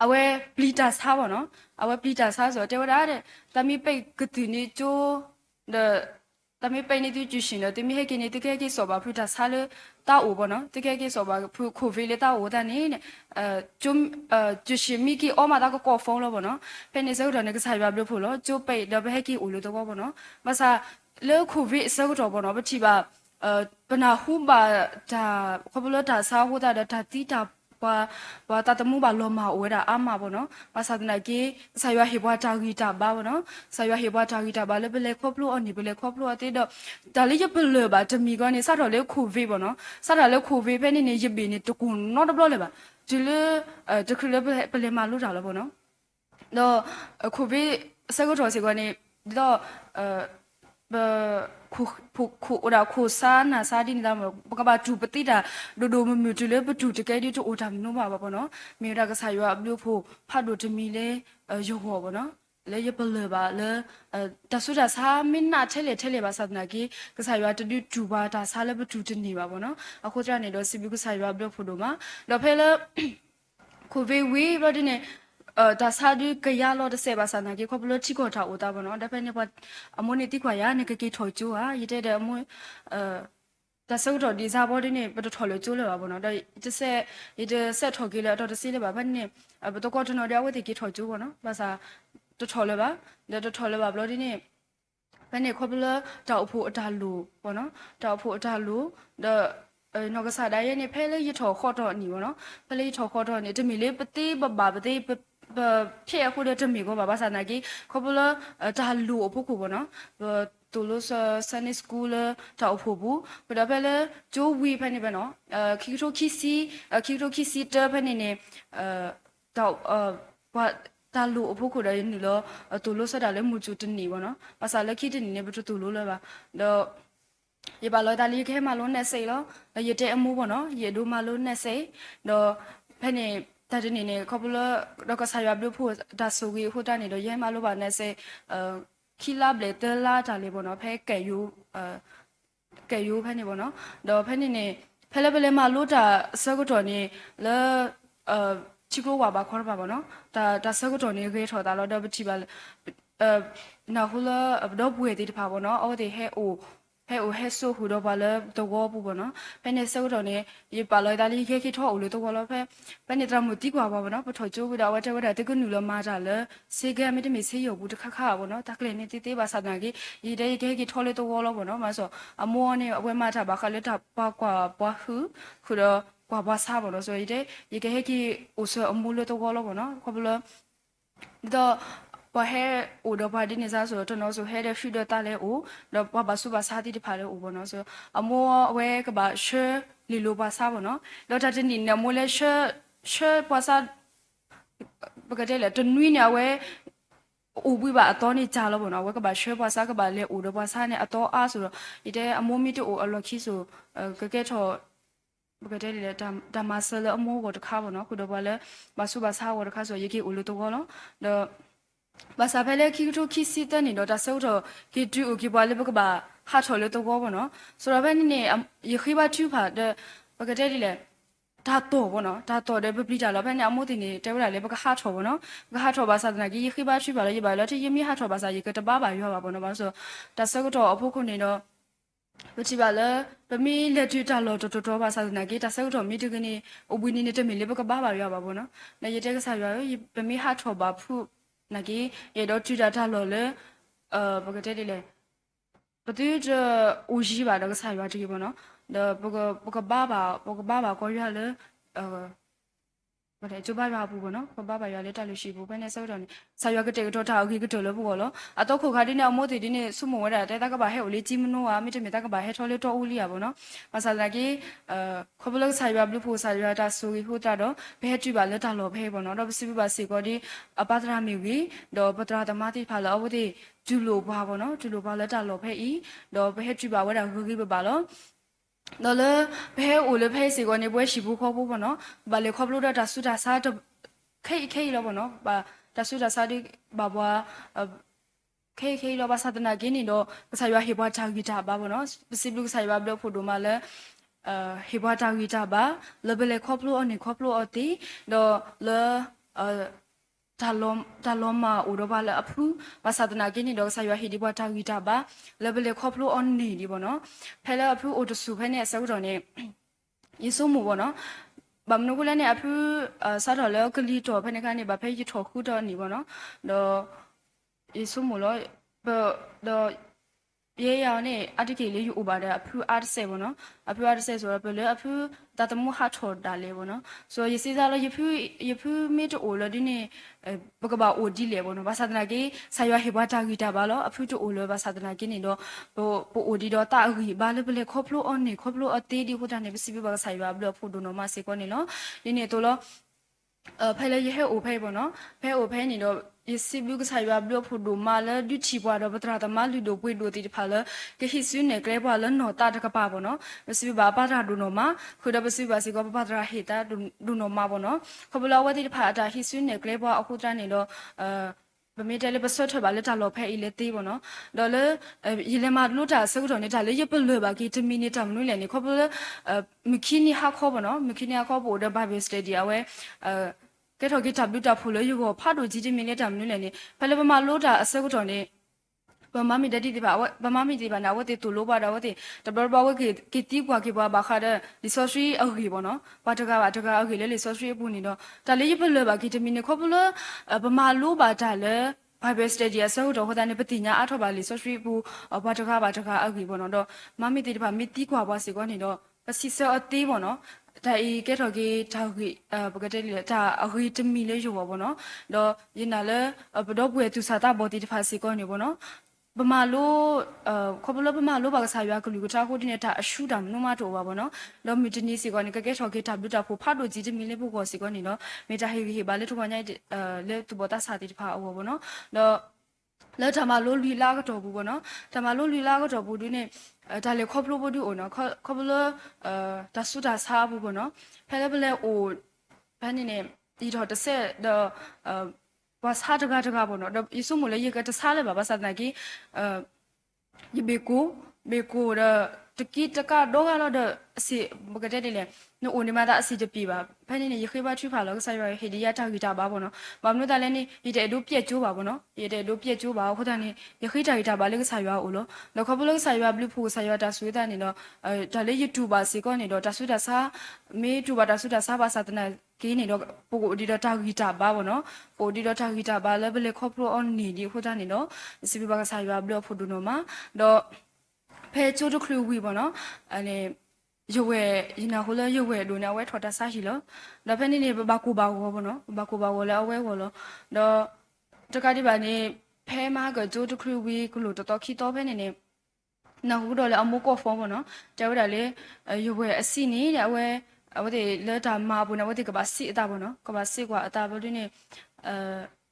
အဝဲပလီတာစားပါနော်အဝဲပလီတာစားဆိုတေဝရတဲ့တမီပိတ်ကတိနေချိုးတဲ့တမီပိတ်နေသူကျရှင်တဲ့တမီဟဲကိနေတကယ်ကိဆိုပါဖူတာစားလေတာအိုပါနော်တကယ်ကိဆိုပါဖူခိုဗီလေတာအိုတဲ့နေကျုံကျရှင်မီကီအော်မာတာကောဖုန်းလို့ပါနော်ဖဲနေစောတော့နေကစားပြလို့ဖို့လို့ကျိုးပိတ်တော့ဘဲကိအိုလို့တော့ပါနော်မဆာလေခိုဗီစောတော့ပါနော်ပတိပါပနာဟုပါဒါခဘလတာစားဟိုတာတာတီတာဘာတတမှုဘာလောမာဝဲတာအမပေါ့နော်ဘာသာတနာကြီးဆာရွာဟေဘွားတာဂီတာဘာပေါ့နော်ဆာရွာဟေဘွားတာဂီတာဘာလေဘလေခေါပလို့အနေဘလေခေါပလို့အတေတော့ဒါလေးရပလဘာတမီကနေစတော့လေခိုဗေးပေါ့နော်စတော့လေခိုဗေးဖဲနေနေရပင်းနေတကွန်နော်တော့လေပါဒီလေတခလေဘလေမာလို့တာလို့ပေါ့နော်တော့ခိုဗေးစကောတော်စီကနေတော့ဘခုရာခိုစာနာစာဒီလာဘကဘာတူပတိတာဒိုမမြူတလေပတူတကယ်ဒီတိုတာမနိုးပါဘောနော်မြေရာကစားရွာဘလို့ဖို့ဖတ်လို့တမီလေရောဟောဘောနော်လေရပလပါလေတဆူတာစာမင်းနာထဲလေပါစဒနာကြီးကစားရွာတူပါတာစားလေပတူတနေပါဘောနော်အခုကျနေတော့စီဘီကစားရွာဘလို့ဖို့တော့မှာတော့ဖဲလေကိုဗေဝီရတဲ့နေဒါစားဒီကရလို့တဲ့ဆေပါစနာကြီးခေါပလို့ချီခေါ်ထားဦးတာဘောနော်ဒါဖက်နေပါအမွနေတိခွာရနေကကေထော်ကျိုးဟာရတဲ့အမွဒါဆုတ်တော့ဒီစားဘောဒီနေပတထော်လို့ကျိုးလို့ပါဘောနော်ဒါတစ်ဆက်ရတဲ့ဆက်ထော်ကြီးလဲတော့တစီလဲပါဖက်နေဘတော့ကတော့တော့ဝတ်တိကေထော်ကျိုးဘောနော်ဘာစားတထော်လဲပါဒါတထော်လဲပါဘလို့ဒီနေဖက်နေခေါပလို့တောက်ဖို့အတာလူဘောနော်တောက်ဖို့အတာလူဒါနော်ကစားတိုင်းရဲ့နေဖဲလေရထော်ခေါ်တော့နီဘောနော်ဖဲလေထော်ခေါ်တော့နေတမီလေးပတိဘာပတိဖြစ်အခုတဲ့တမီကိုဘာသာနာကြီးခေါပလတာလူအဖို့ကိုဘောနော်တူလို့ဆန်စကူလတောက်ဖို့ဘူးဘယ်တော့ပဲလဲဂျိုးဝီဖက်နေပဲနော်ခီတိုခီစီတဖက်နေနေတောက်ဘာတာလူအဖို့ကိုလည်းနီလို့တူလို့ဆက်တာလဲမူချူတနေဘောနော်ဘာသာလက်ခိတနေနေဘတူလို့လဲပါတော့ရပါလောတာလီခဲမလုံးနဲ့စိတ်လို့ရတဲ့အမှုပေါ့နော်ရဒိုမလုံးနဲ့စိတ်တော့ဖက်နေတာဒီနေခေါပလတော့ကစားရဘလို့ဖို့ဒါဆိုကြီးဟိုတာနေတော့ရဲမလို့ပါနဲ့စေခီလာဘလေတလာတာလေးပေါ့နော်ဖဲကဲယူဖဲနေပေါ့နော်တော့ဖဲနေနေဖဲလေဘလေမလို့တာစကုတော်နေလဲချီကိုဝါပါခေါ်ပါပေါ့နော်ဒါစကုတော်နေခေထော်တာတော့တော့ပတိပါနာဟူလာတော့ဘွေတိတဖာပေါ့နော်အော်ဒီဟဲအိုဟဲဆိုဟူတော့ပါလဲတော့ဘူးပေါ့နော်ဖဲနေစောတော့နေရပါလိုက်တာလီခေထောဦးလို့တော့လောဖဲနေတရမတိကွာပါပေါ့နော်ပထောချိုးပြီးတော့ဝတ်တကနူလမာတာလဲစေကမတမစေရဘူးတခါပေါ့နော်တကလည်းနေတေးပါစတဲ့ကြီးဒီတဲ့ခေထောလေတော့လောပေါ့နော်မဆိုအမောနေအဝဲမတာပါခလက်တာပါကွာပွားခုတော့ကွာပါစားပေါ့နော်ဆိုရတဲ့ရေခေအိုဆိုအမူလို့တော့လောပေါ့နော်ခေါပလတော့ဘာဟဲအိုတော့ဘာဒီနေစားဆိုတော့နော်ဆိုဟဲတဲ့ဖီဒတာလဲအိုတော့ဘာဘာစုဘာစားတိတဖာလဲအိုဘောနော်ဆိုအမောအဝဲကဘာရှယ်လီလိုဘာစားဘောနော်တော့တတင်နေမိုလဲရှယ်ဘာစားပကတဲ့လဲတနွီနေဝဲအိုဘူးပါအတော်နေကြလို့ဘောနော်ဝဲကဘာရှယ်ဘာစားကဘာလဲအိုတော့ဘာစားနေအတော်အားဆိုတော့ဒီတဲ့အမိုမီတူအိုအလော်ခီဆိုကကဲထော် ဘကတဲ့လေဒါမဆလအမောကိုတခါဘောနော်ခုတော့ဘာလဲဘာစုဘာစာဝတခါဆိုရေကေဦးလို့တော့နော်တော့ဘာစာဖဲလေခိတူခိစီတနေတော့တဆောတော့ခိတူခိပွားလေဘကဘာဟာထော်လို့တော့ဘောနော်ဆိုတော့ဘယ်နေရေခိဘာတူဖာတဲ့ဘကတဲ့လေဒါတော့ဘောနော်ဒါတော့တဲ့ပပလီတာလောဘနဲ့အမို့တင်နေတဲဝလာလေဘကဟာထော်ဘောနော်ဘကဟာထော်ဘာစာတနာကြီးရေခိဘာတူပါလေရေပါလို့တိယမီဟာထော်ဘာစာရေကတပါပါရောပါဘောနော်ဘာလို့ဆိုတဆောတော့အဖို့ခုနေတော့ဘချီပါလေပမီလက်ထတာလောတော်ဘာသာနာကေတဆောတော့မီတကနေအဘွေနေနေတဲ့မီလေဘကဘာပါရပါဘောနော်နေရတဲ့ကစားရပမီဟာထောဘာဖုနာကေရတော့ထတာလောလေဘကတဲ့လေပတူကြဦးရှိပါတော့ကစားရတကြီးဘောနော်ဘကဘာကိုရလေဘာလဲကျဘာရဘူးဘောနော်ဘာရလေတက်လို့ရှိဘူးဘယ်နဲ့ဆောတော့ဆာရကတဲ့တော့ထားအခိကတော်လို့ဘောလောအတော့ခုခါဒီနဲ့အမို့ဒီနဲ့ဆုမဝဲတာတဲတကဘာဟဲ့ဦးလေးကြီးမနိုးอ่ะမိတမေတကဘာဟဲ့ထော်လေးတော့ဦးလေးอ่ะဘောနော်ဘာသာလာကေခဘလဆာရဘလူဖို့ဆာရတာဆူရီဟိုတာတော့ဘဲတူပါလက်တာလောဖဲဘောနော်တော့ပစီပပါစီကိုဒီအပဒရာမီဝီတော့ပတရာတမတိဖာလောအဝတိဂျူလိုဘာဘောနော်ဂျူလိုဘာလက်တာလောဖဲဤတော့ဘဲတူပါဝဲတာဂူဂီပါလောနော်လေဘဲဦးလေဖဲစီကိုနေပွဲရှိဘူးခေါ်ဘူးဘောနော်ဘာလေခေါ်လို့တာဆူတာစားတော့ခေလောဘောနော်ဘာတဆူတာစားဒီဘာဘွာခေလောဘာသာတနာကင်းနေတော့ကစားရဟေဘွားချာဂီတာဘာဘောနော်ပစီဘလူကစားရဘလို့ဖို့တို့မလဲဟေဘွားချာဂီတာဘာလဘလေခေါပလို့အနေခေါပလို့အတီတော့လေတာလုံးမဦးတော့ဘာလဲအဖူဘာသာတနာကင်းနေတော့ဆာရဟေဒီဘွားချာဂီတာဘာလဘလေခေါပလို့အနေဒီဘောနော်ဖဲလဲအဖူအိုတဆူဖဲနေဆောက်တော်နေယေဆုမူဘောနော်ဘာမနုကလည်းနေအဖူစားတော်လဲကလီတော်ဖဲနေကနေဘာဖဲရထော်ခုတော်နေဘောနော်တော့ယေဆုမူလို့တော့ရေရောင်နေအတကေလေးယူပါတဲ့အဖူအားတစ်ဆယ်ဘောနော်အဖူအားတစ်ဆယ်ဆိုတော့ဘယ်လဲအဖူတတမှုဟာထော်တာလေဘောနော်ဆိုရစီစားလို့ယဖူမီတိုလို့ဒီနေဘကဘာအိုဒီလေဘောနော်ဘာသာတနာကေဆာရဟေဘာတာဂီတာဘာလို့အဖူတိုလို့ဘာသာတနာကေနေတော့ပိုအိုဒီတော့တာဂီဘာလေဘလေခေါပလို့အွန်နေခေါပလို့အသေးဒီဟိုတာနေပစီဘာဆာရဘလို့ဖို့ဒိုနော်မစေကောနေလို့ဒီနေတော့လို့ဖဲလေရဟဲအိုဖဲဘောနော်ဖဲအိုဖဲနေတော့ယစီဘုကဆိုင်ရဘလို့ဖို့ဒိုမာလာဒူချီပွားတော့ပထရာတမလူဒိုပွေဒိုတီတဖာလကဟိဆွနေကလေးပွားလနော်တာတကပါဘောနော်မစီဘာပါတာဒူနော်မခုဒပစီဘာစီကပထရာဟေတာဒူနော်မဘောနော်ခဘလာဝတိတဖာတာဟိဆွနေကလေးပွားအခုတန်းနေတော့ဗမေတယ်လေပစောထဘာလက်တာလောဖဲအီလေသေးဘောနော်ဒေါ်လေရီလေမာလို့တာဆုတော်နေတာလေရပလွယ်ပါကီတမီနေတာမလို့လေနေခဘလာမခီနီဟာခေါ်ဘောနော်မခီနီဟာခေါ်ဘောဒဘိုင်ဘယ်စတေဒီယာဝဲကဲတော့ကတဘလူတာဖိုလို့ယူကိုဖတ်တို့ကြီးတမင်းနေတာမလို့လေနေဖဲလေပမာလို့တာအစကုတော်နေဘမမီတတိတိပါဘမမီဒီပါနာဝတိတူလို့ပါတော့ဝတိတဘဘဝကတီကွာကေဘာခါတဲ့ resource အဂီဘောနော်ဘာတကာအဂီလေ resource ပူနေတော့ဒါလေးရပလွယ်ပါကီတမင်းနေခေါ်ဘလို့ဘမလို့ပါတာလေBible study ဆောတော့ဟိုတန်းပတိညာအထောက်ပါလေ sorry ဘူးဘာတကာအဂီဘောနော်တော့မမီတိတပါမီတီကွာပါစီကောနေတော့ပစီစောအသေးဘောနော်ဒါဤကဲတော့ကေထောက်ကြီးပကတဲ့လေဒါအဂီတမီလေးရောဘောနော်တော့ရင်နာလေဘတော့ပွေသူစာတာဘောတီတဖာစီကောနေဘောနော်ဘမလို့ခဘလဘမလို့ဘာကစားရကလူကတာကိုဒီနေတာအရှူတာမနမတော့ပါဘောနော်လောမီတနီစီကောနေကဲထောက်ကေတာဘလူတာဖို့ဖတ်လို့ကြီးတမီလေးဖို့ကောစီကောနေနော်မေတာဟေဟေဘာလေထုခွန်ညိုက်လေသူဘောတာစာတီတဖာအောဘောနော်တော့လဲဓမ္မလို့လူလာကတော့ဘူးပေါ့နော်ဓမ္မလို့လူလာကတော့ဘူးဒီနေ့ဒါလေခေါပလို့ဘူးဒီအိုနော်ခေါပလို့ဒါစုဒါစားဘူးပေါ့နော်ဖဲလေပလဲအိုဘန်းနေနေဒီတော့တစ်ဆက်တော့ဘာစားတကားပေါ့နော်တော့ယေဆုမလေရေကတစားလဲပါဘာသာနာကြီးယဘေကိုတကီတကတော့တော့အစီဘကတဲ့လေနိုအိုနေမှာအစီတပြီပါဖဲနေနေရခေဘချူဖာလောဆိုင်ရဟေဒီယာတာဂီတာပါပေါ့နော်ဘာမလို့တာလဲနေဒီတဲ့တို့ပြက်ကျိုးပါပေါ့နော်ဒီတဲ့တို့ပြက်ကျိုးပါခေါ်တာနေရခေတာဂီတာပါလေကဆိုင်ရအိုလို့တော့ခေါ်ဘလို့ဆိုင်ရဘလူဖို့ဆိုင်ရတာဆွေးတာနေတော့ဒါလေး YouTube ပါစီကောနေတော့တာဆွေးတာစားမေ YouTube တာဆွေးတာစားပါစာတနာကင်းနေတော့ပိုကိုဒီတော့တာဂီတာပါပေါ့နော်ပိုဒီတော့တာဂီတာပါလေဘလေခေါ်ပလိုအွန်နေဒီခေါ်တာနေတော့စီပီပါကဆိုင်ရဘလို့ဖို့ဒုနော်မှာတော့ဖဲချိုးတခလူဝီပေါ့နော်အဲ့ရွယ်ရင်နာဟိုလဲရွယ်လူနာဝဲထော်တာစားရှိလောတော့ဖဲနေဘာကိုဘာဘောပေါ့နော်ဘာကိုဘာဝလဲအဝဲဝလောတော့တကတိပါနေဖဲမားကဂျိုးတခလူဝီကလို့တော်ခီတော့ဖဲနေနာဟိုတော့လဲအမိုးကောဖောပေါ့နော်တဲဝဒါလေရွယ်အစီနေတဲ့အဝဲဒီလဲတာမာဘူးနော်ဝတိကဘာစီအတာပေါ့နော်ကဘာစီကွာအတာဘလို့ဒီနေ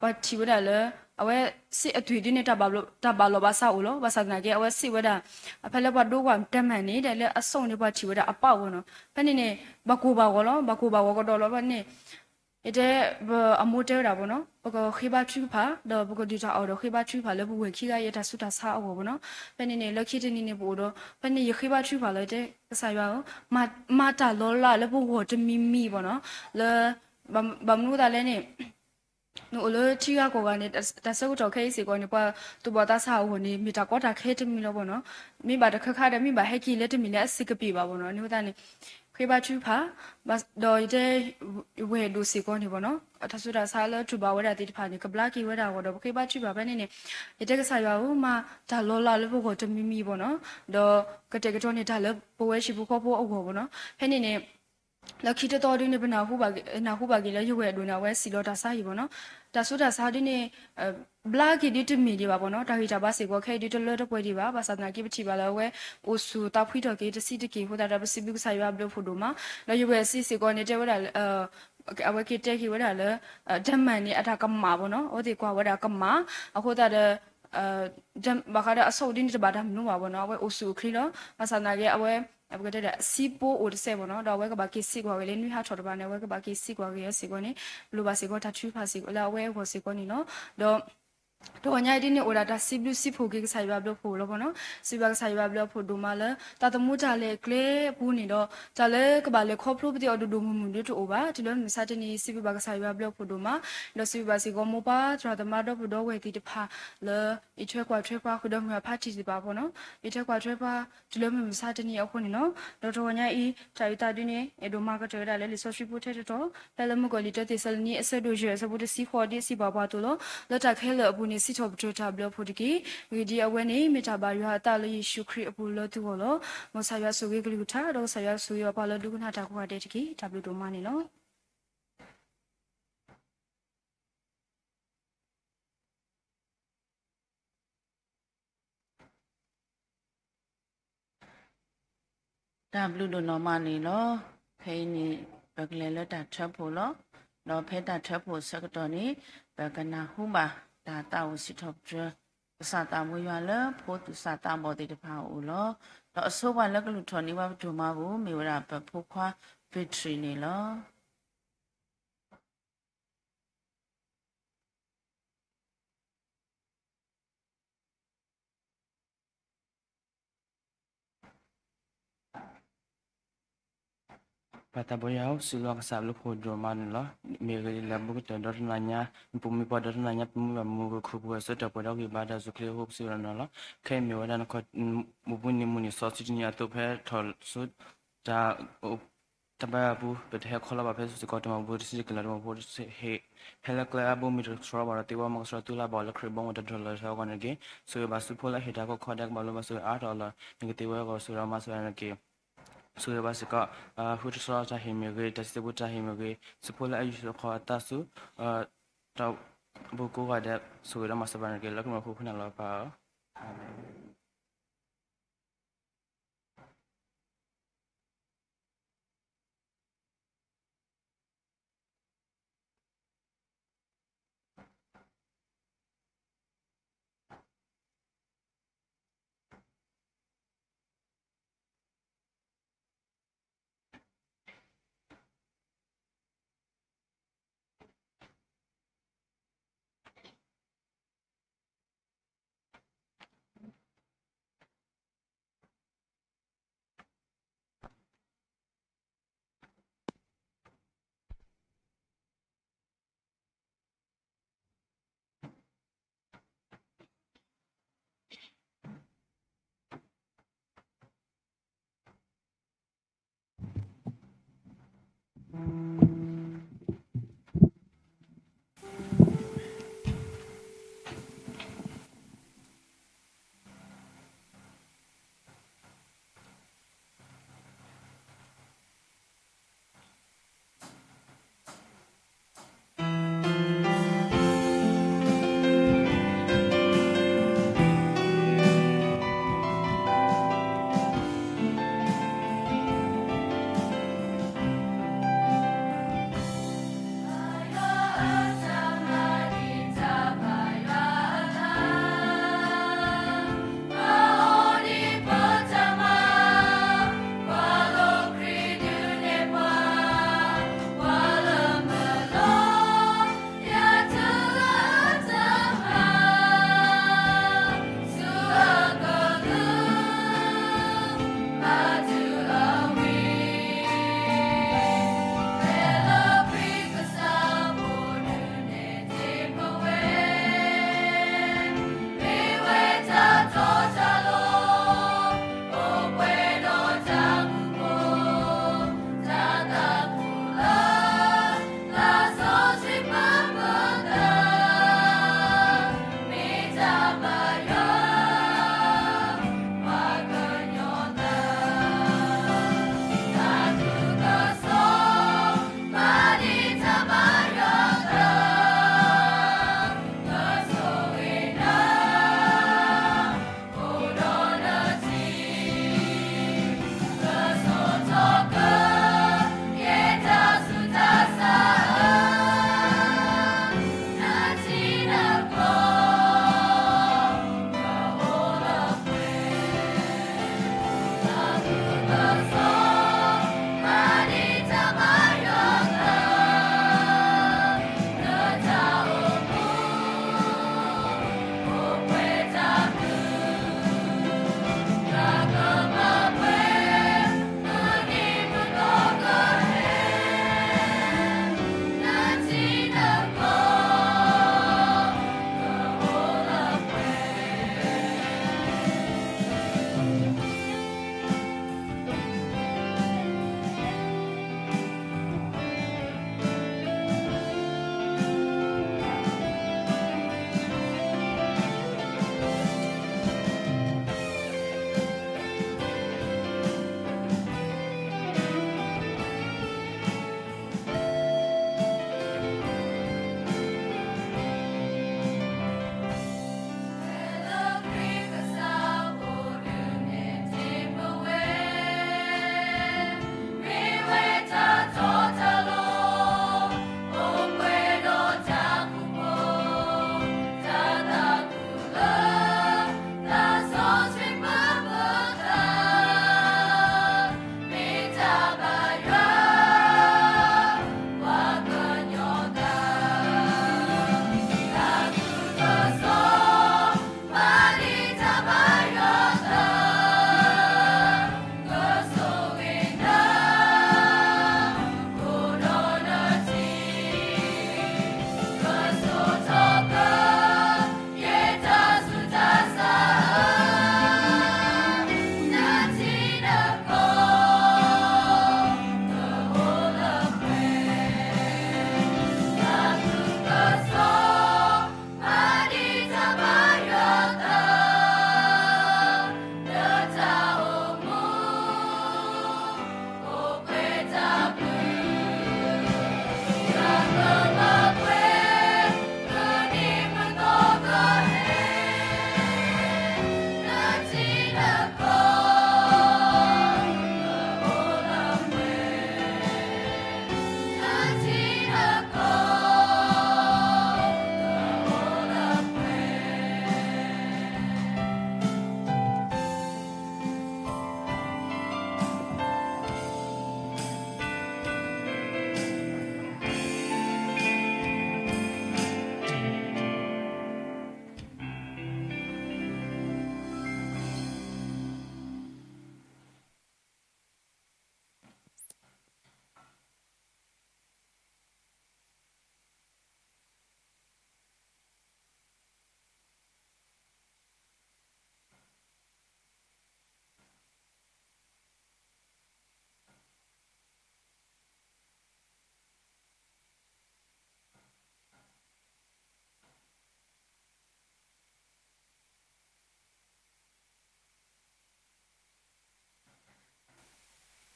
ဘာတီဝဒါလဲ အဝဲစစ်အထွေဒီနေတာဘာလို့ဘာစာဦးလို့ဘာစာနာကေအဝဲစစ်ဝဲတာအဖက်လက်ဘဒိုကတက်မှန်နေတယ်လေအစုံနေပါချီဝဲတာအပေါ့နော်ဖက်နေနေဘကူဘာကောလောဘကူဘာကောတော်လောဖက်နေအမိုတဲတာဘောနော်ဘကခိဘချူဖာတော့ဘကဒီတာအော်တော့ခိဘချူဖာလည်းဘဝခိကရတာဆုတာစာအောဘောနော်ဖက်နေနေလက်ခိတနေနေဘောတော့ဖက်နေရခိဘချူဖာလည်းတဲ့ဆိုင်ရောမာတာလောလာလည်းဘဝတမီမီဘောနော်လေဘမနူတာလည်းနေနိုလချီယာကိုကနေတဆုတ်တော့ခဲစီကိုနေပါတူဘတာစာဟိုနေမီတာကောတာခဲတမီလို့ဘောနော်မိဘတခခတဲ့မိဘဟက်ကြီးလက်တမီလက်စစ်ကပြပါဘောနော်နိုတာနေခေဘချူဖာဘတ်ဒိုတဲ့ဝဲဒူစီကိုနေဘောနော်အထဆူတာဆာလတူဘဝရတိတဖာနေကဘလာကီဝဲတာတော့ခေဘချူဖာပဲနေနေရတဲ့ကစားရအောင်မဒါလောလာလဘကိုတမီမီဘောနော်တော့ကတဲ့ကတော့နေတာလဘဝဲရှိဘူးခေါ်ဖို့အောဘောနော်ဖဲနေနေလက်ခိတတော်ဒီနေဘနာဟုပါကလည်းရွယ်ဒူနာဝဲစီလောတာစာရီဘောနော်ဒါဆိုတာစာဒီနေဘလာကီဒီတမီဒီပါဘောနော်တာဟီတာဘာစီကိုခဲဒီတလောတပွဲဒီပါဘာသာနာကိပချီပါလဲဝဲအိုဆူတာဖွီတော်ကေတစီတကေဟိုတာပစီဘုဆိုင်ရဘလို့ဖို့ဒိုမှာလဲရွယ်စီစီကိုနေတဲ့ဝဲတာအဝဲကေတက်ခီဝဲတာလဲဒမန်နေအတာကမာဘောနော်ဟိုဒီကွာဝဲတာကမာအခုတာတဲ့ဘာခါတဲ့အစောဒီနေတဘာဒမ်နူပါဘောနော်ဝဲအိုဆူခရီလောဘာသာနာကေအဝဲအပကတဲ့စီပိုအိုတဆေဘောနော်တော့ဝဲကဘာကိစီကွာဝဲလေနွေဟာထော်တဘာနေဝဲကဘာကိစီကွာရစီကိုနေလူဘာစီကိုတချူဖာစီကိုလာဝဲကိုစီကိုနေနော်တော့ညဒီနေအိုဒါစီဘလူစီဖိုကေဆိုင်ဘာဘလို့ဖိုလို့ပေါ့နော်စီဘာဆိုင်ဘာဘလို့ဖိုဒူမာလာတာတမှုကြလေကလေပူနေတော့ကြလေကဘာလေခေါပလို့ပတိအဒူဒူမမှုတို့တိုဘာဒီလိုမစတနီစီဘာဆိုင်ဘာဘလို့ဖိုဒူမာတော့စီဘာစီကိုမောပါထရာတမတော့ဘတော့ဝဲတီတဖာလေအချွဲကွာထွဲကွာခုတော့မှာဖတ်ချီစီပါပေါ့နော်အချွဲကွာထွဲကွာဒီလိုမစတနီအခုနေနော်တော့ညဤတိုင်တာဒီနေအဒူမာကတဲဒါလေလီဆိုရှိပိုတဲ့တော့ပယ်လမှုကိုလီတက်တီဆယ်နီအဆက်တို့ရွယ်စပုတစီခေါ်ဒီစီပါပါတူလို့လက်တက်ခဲလအပူနေစီချောပထတာဘလဖို့တကီဝီဒီအဝဲနေမေတာဘာရတာလီရှုခရီအပူလို့သူဟောလို့မဆာရဆူဝေကလူထားတော့ဆာရဆူရပါလို့ဒုက္ခနာတာကိုတဲ့တကီဝဒိုမနေနော်ဒါဘလူဒိုနော်မနေလောဖိနေဘကလေလတာထပ်ဖို့လောတော့ဖဲတာထပ်ဖို့စကတော့နေဘကနာဟုပါဒါတာဝစီထော့ပစာတာမွေရလဖို့သူစာတာမောတိတဖာဦးလောတော့အစိုးပါလက်ကလူထော်နေပါဒူမဘူးမေဝရပဖို့ခွာဗစ်ထရီနေလော Pata boyau silo ka sablo ko drama nila me labu ko dor nanya pumi pa dor nanya pumi ba mu ko bu so ta poda ki bada zukle hop silo nala kai me wada ko mu buni muni so si ni ato phe thol so ta taba bu bet he khola ba phe so ko ta bu si kala ma bu se he hela kla bu mi tro ba ti ba ma so tu la ba la khre bong da thol la so ko ne ke so ba su phola he ta ko khodak ba lo ba so a dollar ni ke ti wa ko so ra ma so na ke so ba se ka hu so ta he me ge ta se bu ta he me ge su phola ai so kha ta su ta bu ko ga da so ra ma sa ba ne ke la ko ma khu khna la pa amen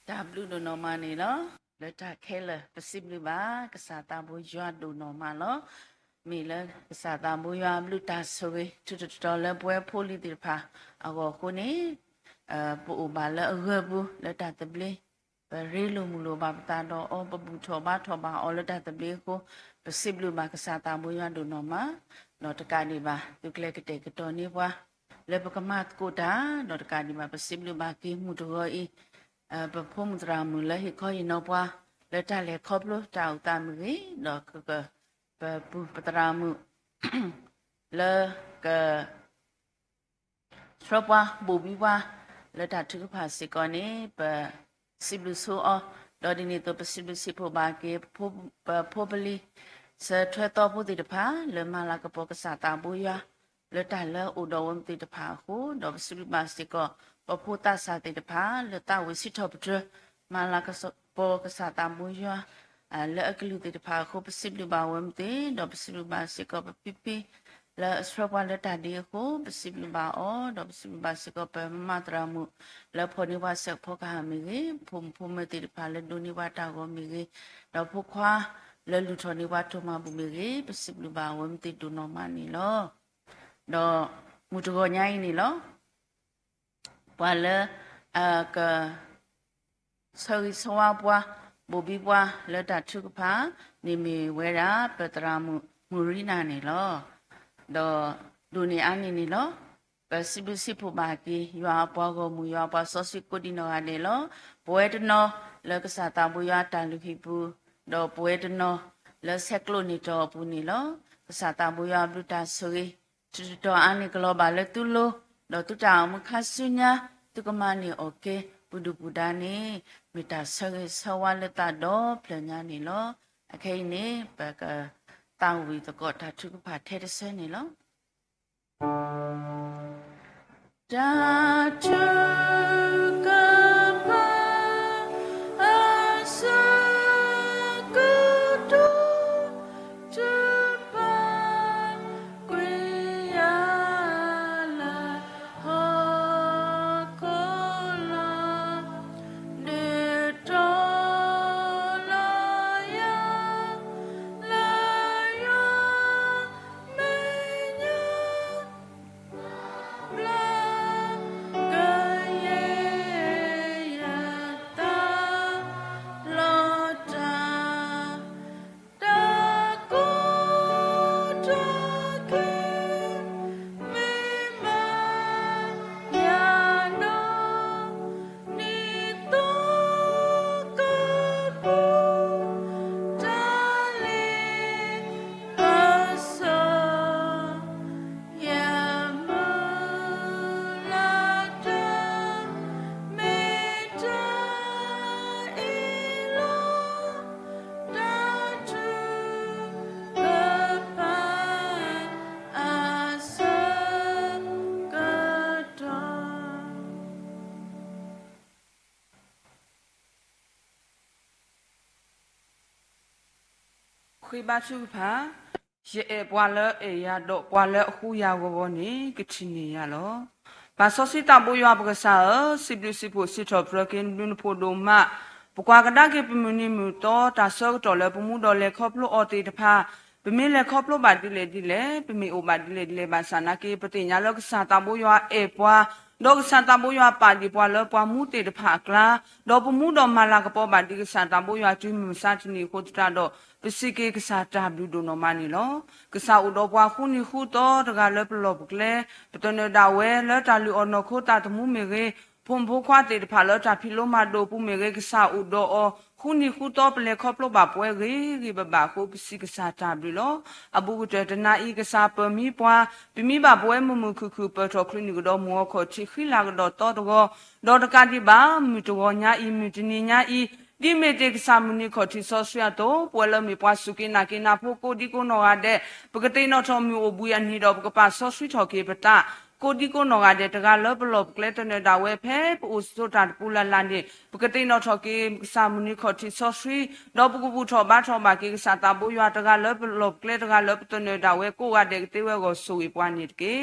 W တို့နော်မနေလောလက်တာခဲလပစိဘလူပါကစားတာဘူးရွာတို့နော်မလောမေလကစားတာဘူးရွာဘလူတာဆိုဝေတူတော်လပွဲဖိုလီတိဖာအောကိုနေပူဘာလအရဘူးလက်တာတပလီပရေလိုမူလိုဘာတာတော့အပပူထောဘာအောလက်တာတပလီကိုပစိဘလူပါကစားတာဘူးရွာတို့နော်မနော်တကနေပါသူကလကတဲ့ကတော့နေပွားလက်ပကမတ်ကိုတာနော်တကနေပါပစိဘလူပါကေမှုတော်ဤပဖုံဒရာမူလဟိခေါ်ရင်တော့ပွားလက်တလေခေါပလို့တောက်တမကြီးတော့ကပပတရာမူလေကထရပွားဘူဘီပွားလက်တထုဖာစီကောနေပစီဘလူဆိုအော်ဒေါ်ဒီနီတော့ပစီဘလူစီဖို့ပါကေဖိုပလီစထွဲတော့ဖို့တိတဖာလေမလာကပေါကစားတာဘူးရလက်တလေဥတော်ဝမ်တိတဖာဟိုတော့ပစီဘလူပါစီကောပပူတာစာတိတဖာလက်တဝစီတော့ပဒမလာကပေါကစားတာဘူးရလေအကလူတိတဖာဟိုပစီဘလူပါဝမ်တိတော့ပစီဘလူပါစီကောပပီပီလေစရပွားလက်တဒီဟိုပစီဘလူပါအော်တော့ပစီဘလူပါစီကောပမတရာမူလေဖော်နေပါဆက်ဖောကဟာမီကြီးဖုံမတိတဖာလေဒိုနေပါတာကိုမီကြီးတော့ဖခွာလေလူထော်နေပါထမဘူးမီကြီးပစီဘလူပါဝမ်တိဒူနော်မနီလောတော့မူတကောညိုင်းနီလောပွာလကဆောီဆွာပွာဘူဘီပွာလက်တထုကဖာနေမီဝဲရာပတရာမူရီနာနေလောတော့ဒူနေအနီနေလောပစီဘစီဖူမာကီရွာပွားကိုမူရွာပွားဆောစီကိုဒီနောအနေလောဘွဲတနောလက်ကစားတာဘူးရွာတန်လူဖီပူတော့ဘွဲတနောလက်ဆက်ကလိုနေတော့ဘူးနေလောကစားတာဘူးရွာဘလူတာဆိုရီတူတော်အနိကလောပါလက်တူလိုတော့တူတောင်မခဆုညာတူကမနီโอเคပုဒုပုဒာနေမိတာဆဝလတတော့ပလညာနေလောအခိနေပကတောင်းဝီတကောတာထုကဖာထဲတဆဲနေလောတာထုကဖာအစကုတုတပါကွေရလာဟောကောလာနေတော်လာယလာယမေညာဘလာကယေယတာလောတာတာကိုတာကေမေမညာနောနိတောကပူတာလေပါဆောယမလာတာမေတာအီလောတာထုကပါအာစကတော့ ခွေပါစုဖာရေပွာလအေရတော့ပွာလအခုရဘောနေကချင်နေရလောဘာစောစီတဘွာပကစားစီဘလူစီဖို့စီတော့ပရကင်ဘင်းဖို့ဒိုမပကွာကဒါကေပမနီမူတော့တာဆောက်တော်လေပမှုတော်လေခေါပလို့အော်တီတဖာပမင်းလေခေါပလို့ပါတိလေပမီအိုပါတိလေဘာစနာကေပတိညာလောကစားတဘွာအေပွာဒေါကစန်တဘွာပါဒီပွာလောပွာမှုတေတဖာကလာဒေါပမှုတော်မလာကပေါ်ပါဒီကစန်တဘွာကျွမစာချနီခိုတတာတော့ပစိကေကစားတာဘလူဒိုနော်မနီလောကစားဥတော်ပွားခုနီခုတော့တကလည်းပလောပကလေပတနဒါဝဲလောတာလူအော်နခိုတာတမှုမေကေဖုံဖိုးခွာတေတဖာလောတာဖီလိုမာဒိုပူမေကေကစားဥတော်အော်ခုနီခုတော့ပလေခေါပလိုပါပွဲကေဘဘာခုပစိကစားတာဘလူလောအဘူကတနာဤကစားပမီပွားပမီပါပွဲမမှုခုပတော်ခလနီကတော့မောခေါချီခိလာကတော့တော့ဒေါ်တကတိပါမီတော်ညာဤမီတနီညာဤဒီမေတေကစားမနီခေါတီဆော့ဆွရတော့ပွဲလမီပွားစုကိနာကိနာဖို့ကိုဒီကိုနော်ရတဲ့ပကတိနော်ထော်မီအဘူယနီတော့ပကပါဆော့ဆွထော်ကေပတာကိုဒီကိုနော်ရတဲ့တကလောဘလောကလက်တနေတာဝဲဖဲပူဆိုတာပူလာလာနေပကတိနော်ထော်ကေစားမနီခေါတီဆော့ဆွတော့ပကပူထော်ဘာထော်ဘာကေစားတာဘူရတကလောဘလောကလက်တကလောတနေတာဝဲကိုရတဲ့တေဝဲကိုဆူပွားနေကေ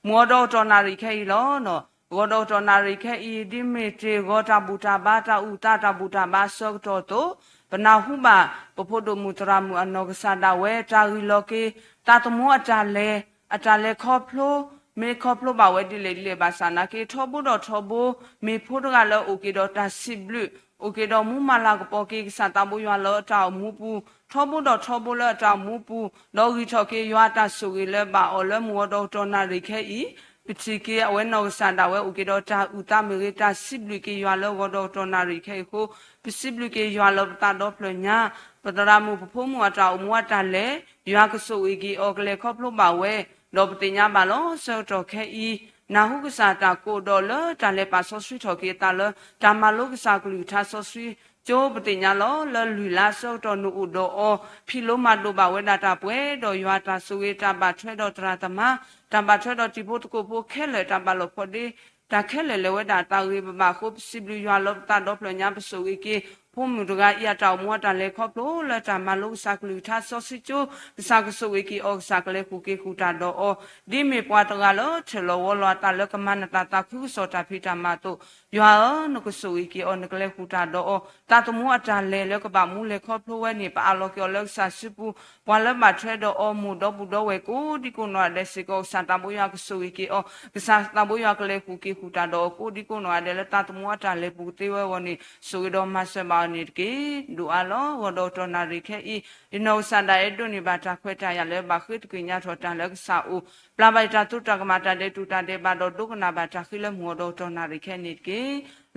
မောတော့တော်နာရိခဲလောနော် godo to na ri khe I di me te goda buta ba ta u ta ta buta ba so to bana hu ba pophodo mutra mu anogasa we ta ri loke ta tomo atale kho phlo me kho phlo ba we di le ba sana ke thobu do thobu me phodo ga lo okay do ta siblu okay do mu mala ko poke sa ta bo ywa lo ta mu pu thobu do thobu lo ta mu pu lo gi thoke ywa ta su ge le ba o le mu do to na ri khe I Pitiki aweno sanda we ukido ta utamirita sibliki yalo godo tonari keiko sibliki yalo tado plenya padaramu pumu ata umuata le yakuso wiki okle koplo bawe dobtinya balo so to kei nahukasata ko dolo tale paso sri toki talo tamalo kasa gluta so sri jo btinya lo le lula so to nu udo o philoma do bawe data pwe do yata suweta ba thwe do tratama tamba thwe do tipo ko po khele tamba lo phodi ta khele le weda ta wi ba ko siblu ywa lo ta do plenya pso wi ki phum du ga ya taw mo ta le khop lo le ta ma lo sa klu tha so si chu sa ko so wi ki o sa kle ku ki ku ta do o di me pwa to ga lo thelo wo lo ta le ka man ta ta khu so ta phi ta ma to ywa no ko so wi ki o ne kle ku ta do o ta to mo ta le ka ba mu le khop lo we ni pa lo ki o le sa si pu pwa le ma thwe do o mu do bu do we ku di ko no de si ko sa ta bo ya ko so wi ki o sa ta bo ya kle ku ki ku ta do ku di ko no de le ta to mo ta le pu te we wo ni so do ma se ma ni ki du alo wo do to na ri khe I ino sanda e do ni ba ta khweta ya le ba khit ki nya tho ta le sa u pla bai ta tu ta ka ma ta de tu ta de ba do du na ba ta khi le mo do to na ri khe ni ki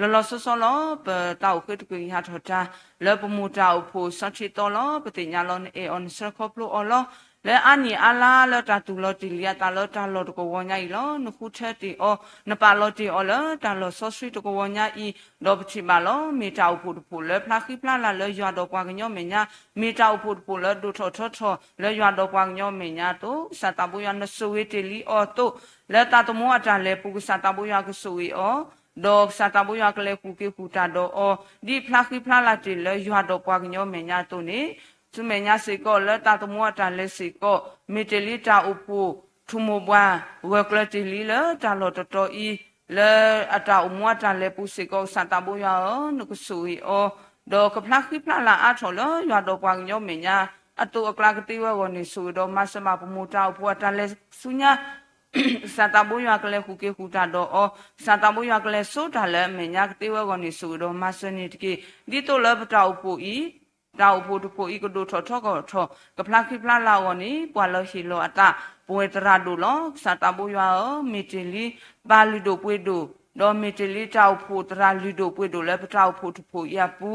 lo lo so so lo pa ta u khit ki nya tho ta le pu mu ta u pho sa chi to lo pa ti nya lo e on sa kho plo o lo le ani ala le ta tu lo ti lia ta lo ko wo nya I lo nu khu the ti o na pa lo ti o lo ta lo so sri to ko wo nya I do pchi ba lo mi ta u phu le phla khi phla la le ywa do kwa gnyo me nya mi ta u phu le do tho le ywa do kwa gnyo me nya to sa ta bu ya no so we ti li o to le ta to mo ata le pu sa ta bu ya ko so we o do sa ta bu ya kle ku ki ku ta do o di phla khi phla la ti le ywa do kwa gnyo me nya to ni tu me nya se ko le ta to mo ta le se ko mi te li ta u pu tu mo bwa we kle ti li le ta lo to I le ata u mo ta le pu se ko sa ta bo ya o no ko su I o do ka phla khi phla la a tho lo ya do bwa nyo me nya atu akla ka ti we wo ni su do ma sa ma pu mo ta u pu ta le su nya sa ta bo ya kle ku ke ku ta do o sa ta bo ya kle so ta le me nya ka ti we wo ni su do ma sa ni ti di to le ta u pu I ta u pu tu pu I ko do tho ko tho ka phla khi phla la wo ni pwa lo hi lo ata pwe tra do lo sa ta bo ya o mi ti li ba lu do pwe do do mi ti li ta u pu tra lu do pwe do le ta u pu tu pu ya pu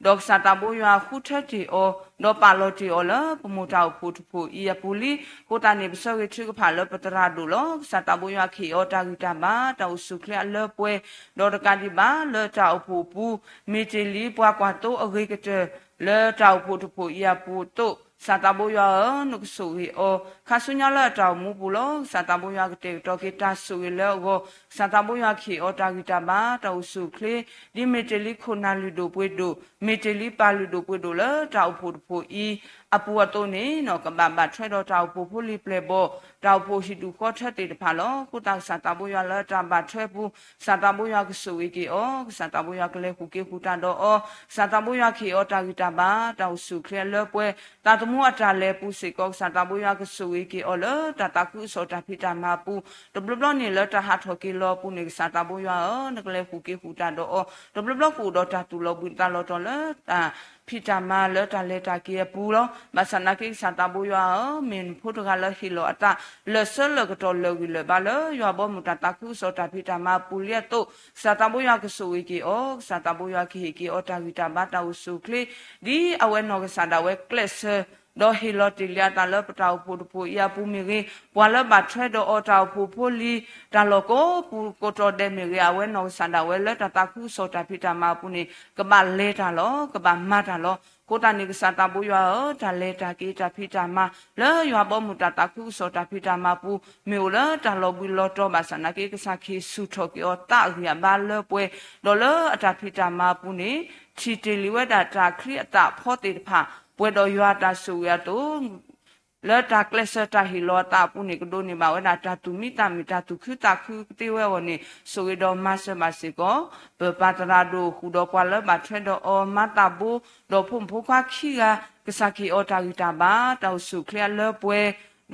do sa ta bo ya khu the ti o do pa lo ti o le pu mo ta u pu tu pu ya pu li ko ta ni so ge chu ko pha lo pa tra do lo sa ta bo ya khi o ta gi ta ba ta u su kle le pwe do ta ka di ba le ta u pu pu mi ti li pwa kwa to a ge ke te le ta u pu tu pu ya pu to sa ta bo ya no ko so wi o kha su nya la ta mu pu lo sa ta bo ya ke te to ke ta su wi le go sa ta bo ya khi o ta gi ta ba ta u su kle di me te li kho na lu do pwe do me te li pa lu do pwe do le ta u pu tu pu I a pu a to ni no ka ba ba thwe do ta u pu pu li ple bo ta u pu hi du kho the te de pha lo ko ta sa ta bo ya le ta ba thwe pu sa ta bo ya ke so wi ki o sa ta bo ya ke le ku ke ku ta do o sa ta bo ya khi o ta gi ta ba ta u su kle le pwe ta to mo ata le pu se ko sa ta bo ya ke so wi ki o le ta ta ku so ta phi ta ma pu to blo blo ni le ta ha tho ki lo pu ni sa ta bo ya o ne ke le ku ke ku ta do o to blo blo ku do ta tu lo bu ta lo to le ta phi ta ma le ta ki pu lo ma sa na ki sa ta bo ya o min phu to ga le hi lo ata le so le ko to le wi le ba le yo bo mu ta ku so ta phi ta ma pu le to sa ta bo ya ke so wi ki o sa ta bo ya ki o ta wi ta ba ta u su kle di awe no ga sa da we class do hi lo ti lia ta lo pa u pu pu ya pu mi ge pwa le ba thwe do o ta pu pu li ta lo ko pu ko to de mi ge awe no sa da we le ta ku so ta phi ta ma pu ni ka ba le ta lo ka ba ma ta lo ko ta ni sa ta bo ya o ta le ta ki ta phi ta ma le yo bo mu ta ku so ta phi ta ma pu mi o le ta lo bu lo to ba sa na ki sa ki su tho ki o ta ya ba le pwe do le ta phi ta ma pu ni chi ti li we ta ta khri ta pho ti pha pwe do yo ta su ya to le ta klesa ta hilo ta puni ko ni ba wena ta tu mi ta tu khu ta khu te we woni so we do mas ma se ko pe patara do hu do kwa le ba thwe do o ma ta bu do phum phu kwa khi ga kasaki o ta gita ba ta su clear le pwe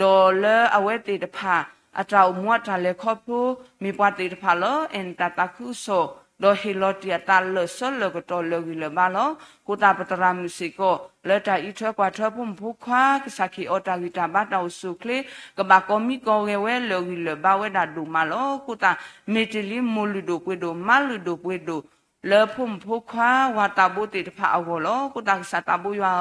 do le awe te de pha a ta mo ta le kho phu mi pa te de pha lo en ta ta khu so do hilo ti ta le so le ko to le gi le ba lo ko ta patara mu se ko le ta i thwe kwa thwe phum phu kwa kasaki o ta gita ba ta su clear ka ba ko mi ko ge we le gi le ba we da du ma lo ko ta me te li mo lu do pwe do ma lu do pwe do le phum phu khwa wa ta bu te de pha awo lo ko ta sa ta bu ya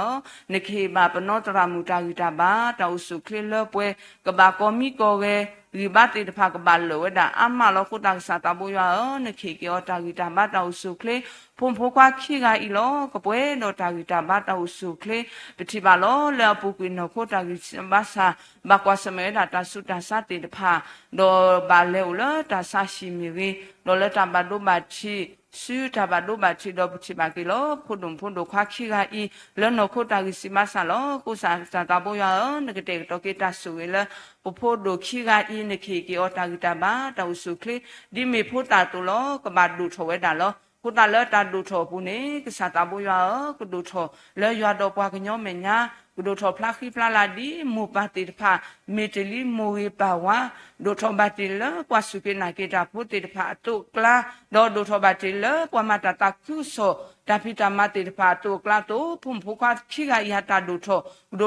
ne khe ba pano tra mu ta gi ta ba ta su khle le pwe ka ba ko mi ko ge ri ba te de pha ka ba lo we da a ma lo ko ta sa ta bu ya ne khe ke o ta gi ta ba ta su khle phum phu khwa khi ga i lo ko pwe no ta gi ta ba ta su khle pe thi ba lo le pu kwi no ko ta gi ba sa ba kwa sa me da ta su ta sa te de pha do ba le u lo ta sa shi mi ri do le ta ba do ba chi su ta ba do ba chi do chi ba ki lo phu dum phu do khwa khi ga i le no ko ta gi si ma sa lo ko sa ta bo ya ne ke te to ke ta su le phu do khi ga i ne ke ki o ta gi ta ba ta su kle di me phu ta to lo ka ba du tho we da lo ko ta le ta du tho pu ne ke sa ta bo ya ko du tho le ya do pwa ka nyo me nya do tho phla khi phla la di mu pa ti pha me te li mo wi pa wa do tho ba ti le kwa su ke na ke ta pu ti pha to kla do tho ba ti le kwa ma ta ta khu so ta phi ta ma ti pha to kla to phum phu kwa khi ga ya ta do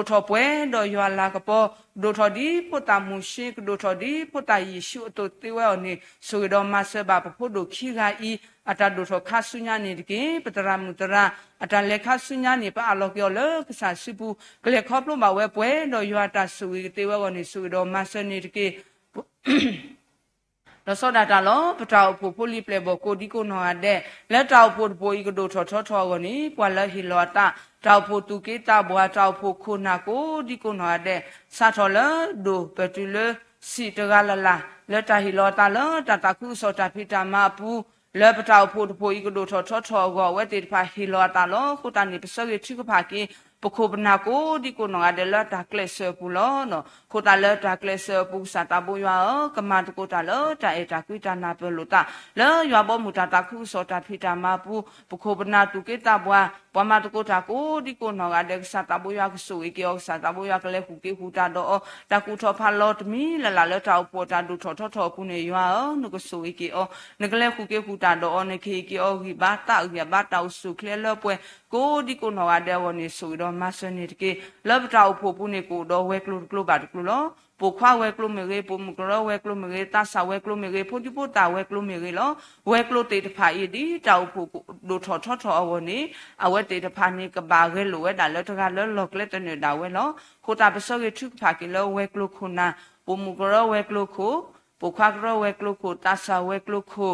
tho pwe do yo la ka po do tho di pu ta mu shi do tho di pu ta yi shu to ti wa ni so do ma se ba pu do khi ga i ata do tho kha su nya ni ke patara mu tara ata le kha su nya ni pa a lo kyo le ka sa si puကလေခေါပလို့မဝဲပွဲတော့ရွာတာဆူတေဝဲကနေဆူတော့မဆနေတကေတော့စောဒတာလောပတောက်ဖို့ဖိုလီပလေဘောကိုဒီကိုနော်အတဲ့လက်တောက်ဖို့ဘိုးကြီးကတို့ထောထောကိုနီပွာလဟီလောတာတောက်ဖို့သူကေတာဘွာတောက်ဖို့ခုနာကိုဒီကိုနော်အတဲ့စာထောလဒိုပတူလစီတကလလာလက်တာဟီလောတာလောတတခုစောတာဖိတာမပူလေပတောက်ဖို့ဘိုးကြီးကတို့ထောထောကိုဝဲတေဖာဟီလောတာလောကိုတန်ဒီပစောရချိကဖာကေပခုပနာကိုဒီကိုနော်အဒလတာကလဆပူလောနော်ခိုတာလတာကလဆပူစာတာဘူယောကမတ်ကိုတာလောတာအတာကွီတာနာပလိုတာလောရွာဘောမူတာတခုစောတာဖိတာမပူပခုပနာတုကေတာဘွာပမတ်ကိုတာကိုဒီကိုနော်အဒစာတာဘူယောကဆူဝေကေောစာတာဘူယောကလေခုကေခုတာတော့တကူထောဖာလောတမီလလာလတာပေါ်တာဒုထောထောပူနေရွာနကဆူဝေကေောနကလေခုကေခုတာတော့နခေကေောဟိဘာတာဥယဘာတာဆူကလေလောပွဲကိုဒီကိုနော်အဒဝနေဆူတော့မဆနေတကေလောဘတာဖို့ပူနေကိုတော့ဝဲကလုကလုပါတကလုလောပိုခွာဝဲကလုမေရေပိုမကလောဝဲကလုမေရေတာဆာဝဲကလုမေရေဖိုဒီပိုတာဝဲကလုမေရေလောဝဲကလုတေတဖာဤဒီတောက်ဖို့ဒိုထောထောအဝနေအဝဲတေတဖာနေကဘာရဲလိုဝဲဒါလောတကလောလောကလက်တနေတာဝဲလောခိုတာပစောရထုဖာကေလောဝဲကလုခုနာပိုမကလောဝဲကလုခုပိုခွာကလောဝဲကလုခုတာဆာဝဲကလုခု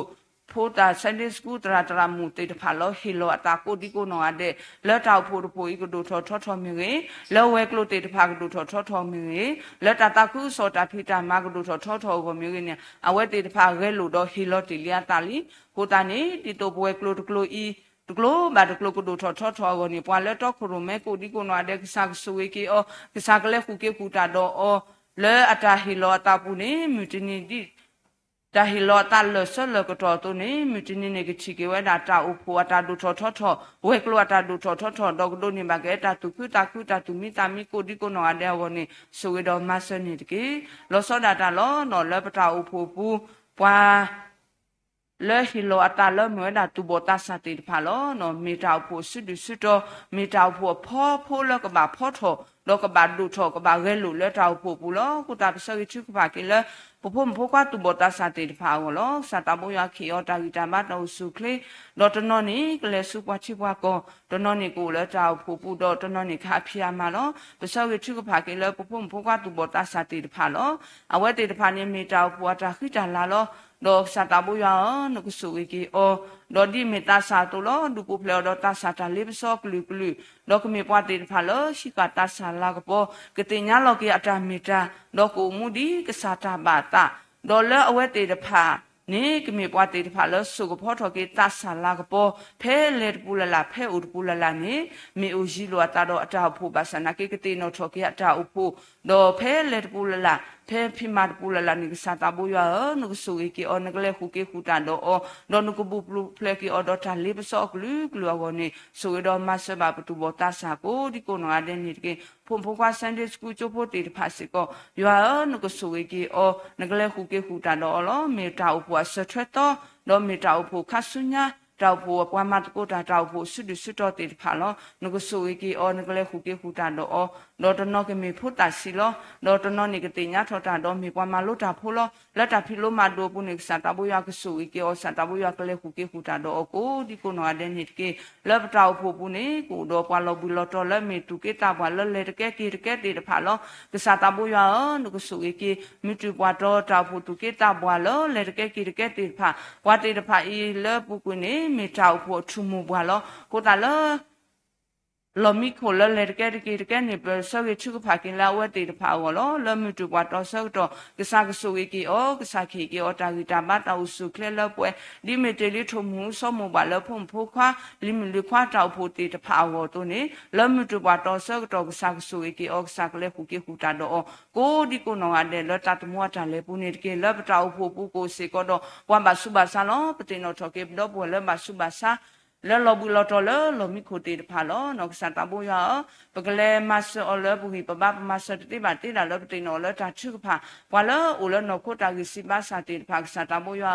ဖိုတာဆန်ဒေးစကူတရာတရာမူတေတဖာလောဟီလောအတာကိုဒီကိုနော်အတဲ့လက်တောက်ဖို့တပိုဤကဒိုထောမြင်လောဝဲကလိုတေတဖာကဒိုထောမြင်လက်တာခုစောတာဖိတာမာကဒိုထောကိုမြင်နေအဝဲတေတဖာရဲလိုတော့ဟီလောတီလျာတာလီကိုတာနေတီတိုပွဲကလိုတကလိုဤတကလိုဘာတကလိုကဒိုထောကိုနေပွာလက်တော့ခရိုမဲကိုဒီကိုနော်အတဲ့ကစားဆူဝေကီအောကစားကလေးခုကေခုတာတော့အောလဲအတာဟီလောတာပူနေမြူတီနီဒီတာဟီလောတာလဆလကတော်တုန်နေမြတီနေနေကချီကေဝဒါတာဥဖောတာဒုထောဝဲကလောတာဒုထောဒေါကဒိုနေမကဲတာတုခုတာတုမီတာမီကိုဒီကိုနော်အတဲ့ဝနေဆိုဝေတော်မဆနေတကေလောစောဒတာလောနော်လပတာဥဖောပူပွာလဲဟီလောအတာလမွေဒါတူဘောတာစတိဖာလောနော်မီတာဥဖောဆွဒဆွတော်မီတာဥဖောဖောလကဘာဖောထောလောကဘာဒုထောကဘာရဲလူလဲတာဥဖောပူလောကိုတာပစောရချုဖာကေလပဖုံဖိုကွာတူဘောတာစာတေဖာဝလောစာတဘောယခီယောတာဂီတာမတောစုခလေဒေါ်တနောနီကလေစုပွားချိပွားကောတနောနီကိုလဲတာဖူပူတော့တနောနီခါဖီယာမလောပစောရချုကဖာကေလပဖုံဖိုကွာတူဘောတာစာတေဖာလောအဝဲတေဖာနေမီတာပွားတာခိတာလာလောဒေါ်စာတဘောယနကုစုဝေကီအောဒေါ်ဒီမီတာစာတူလောဒူပူဖလေဒေါ်တာစာတာလေပစောကလူဒေါ်ကမီပွားတေဖာလောရှိကတာစာလာကပေါ်ကတိညာလောကေအတာမီတာဒေါ်ကိုမူဒီကစာတာဘာတာဒေါ်လအဝဲတေတဖာ ni ke mi pwa te pha lo su ko pho tho ke ta sa la ko po phe le pu la la phe u pu la la ni mi u ji lo ta do ata phu ba sa na ke te no tho ke ata u phu do phe le pu la la phe phi ma pu la la ni sa ta bo ya no su ke o na le khu ke khu ta do o do no ko bu plu ple ke o do ta le ba so glu glu go ni su do ma se ba tu bo ta sa ko di ko no a de ni ke phom phom kwa Sunday school ကျိုးဖို့တေဖာစီကိုရွာနကဆူဝေကီအောနကလေခုကေခုတာတော့လောမေတာဥပွားဆွတ်ထွက်တော့တော့မေတာဥဖို့ခဆုညာတောက်ဖို့ပွားမတ်ကိုတာတောက်ဖို့ဆွတ်ဆွတ်တော့တေဖာလောနကဆူဝေကီအောနကလေခုကေခုတာတော့တော့တနောကမေဖို့တာစီလောတော့တနောနေကတိညာထောတာတော့မေပွားမလို့တာဖို့လောလက်တာဖီလို့မတော့ပုန်ကစားတဘွားကဆူဝေကီအောစတာဘွားကလေခုကေခုတာတော့ကိုဒီကိုနော်တဲ့နေကေလက်တောက်ဖို့ပုန်ကိုတော့ပွားလို့ဘူးလို့တော့လက်မေတူကေတာပွားလက်လေတကဲကေတကဲတေတဖာလောကစားတဘွားနကဆူဝေကီမြတူပွားတော့တောက်ဖို့တူကေတာပွားလို့လေတကဲကေတကဲတေဖာပွားတေတဖာအီလေပုကွနေမေတောက်ဖို့ထူမူပွားလို့ကိုတာလောလောမီခိုလလေကဲကဲနေပဆောက်ချုကဖာကင်လာဝတ်တေတဖာဝလောလမတူပွားတော့ဆောက်တော့ကစားကဆူဝေကီအောကစားခီကီအောတာဂီတာမတောက်စုကလဲလပွဲဒီမီတလီထုံမှုဆောမဘာလဖုံဖိုခွာလီမီလခွာတောက်ဖို့တေတဖာဝတော့နေလမတူပွားတော့ဆောက်တော့ကစားကဆူဝေကီအောကစားကလဲခုကီခုတာတော့ကိုဒီကိုနောတဲ့လတတ်မွားတာလေပူနေတကေလပတောက်ဖို့ပူကိုစေကတော့ပွားမဆုဘာဆာလောပတင်တော့ထော်ကေတော့ပွဲလမဆုဘာဆာလောဘူးလောတော်လောမီခိုတေတဖာလောနောကစတာဘူယာပကလေမဆောလောဘူဟိပဘမဆောတိဘာတိလာလောပတိနောလောတာချုဖာဝါလောဦးလောနောခိုတာဂီစီဘာစာတေတဖာစတာဘူယာ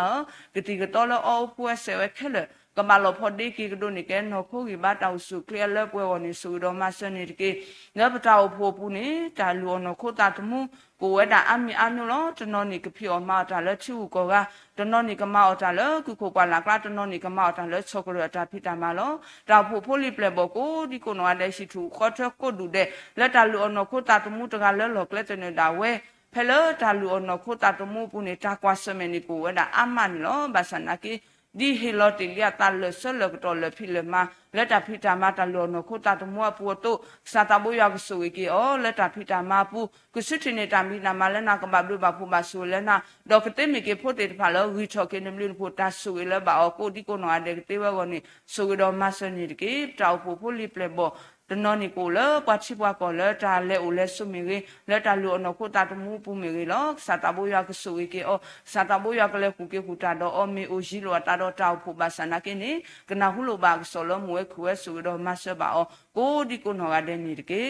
ဂတိကတော်လောအောပွဲဆေဝဲခဲလကမလောဖော်ဒီကီကဒိုနိကေနောခိုဂီဘာတောက်စုကလျလပွဲဝနိဆူတော်မဆနိတကေနဘတောက်ဖို့ပူနေတာလူနောခိုတာတမှုကိုဝဲတာအမီအနုလောတနောနိကဖြောမာတာလက်ချူကောကတနောနိကမောတာလကုခိုကွာလာကတနောနိကမောတာလက်ချောကရတာဖိတာမလောတောက်ဖို့ဖိုလီပလက်ဘောကိုဒီကိုနောတဲ့ရှိထူခေါ်ထကိုဒူတဲ့လက်တာလူနောခိုတာတမှုတကလဲလောကလက်တနေတာဝဲဖဲလောတာလူနောခိုတာတမှုပူနေတာကွာစမနီကိုဝဲတာအမန်လောဘာစနာကီဒီဟီလောတီလျာတာလဆလကတော့လဖိလမလက်တာဖိတာမတာလောနခိုတာတမောပူတိုစာတဘွာကဆူဝေကီအောလက်တာဖိတာမပူကုစစ်ထနေတာမီနာမလနာကဘဘလူဘဖူမဆူလနာဒေါကတေမီကေဖို့တေဖာလောဝီချောကေနမလူဖို့တာဆူလဘာအောကိုဒီကိုနောအဒေတေဝကောနိဆူတော်မဆနီကေတောက်ဖို့ဖို့လီပလက်ဘောတနောနီကိုလပတ်ချိပွားကောလတာလေအိုလဲဆုမီရီလက်တာလူအနခိုတာတမှုပူမီရီလောစာတဘွာကဆူဝေကီအောစာတဘွာကလေခုကေခုတာတော့အောမီအိုဂျီလောတာတော့တောက်ဖို့ဘာစနာကေနိကနာဟုလိုဘာဆောလမွေခွဲဆူတော်မဆဘာအောကိုဒီကိုနောကတဲ့နေတကေ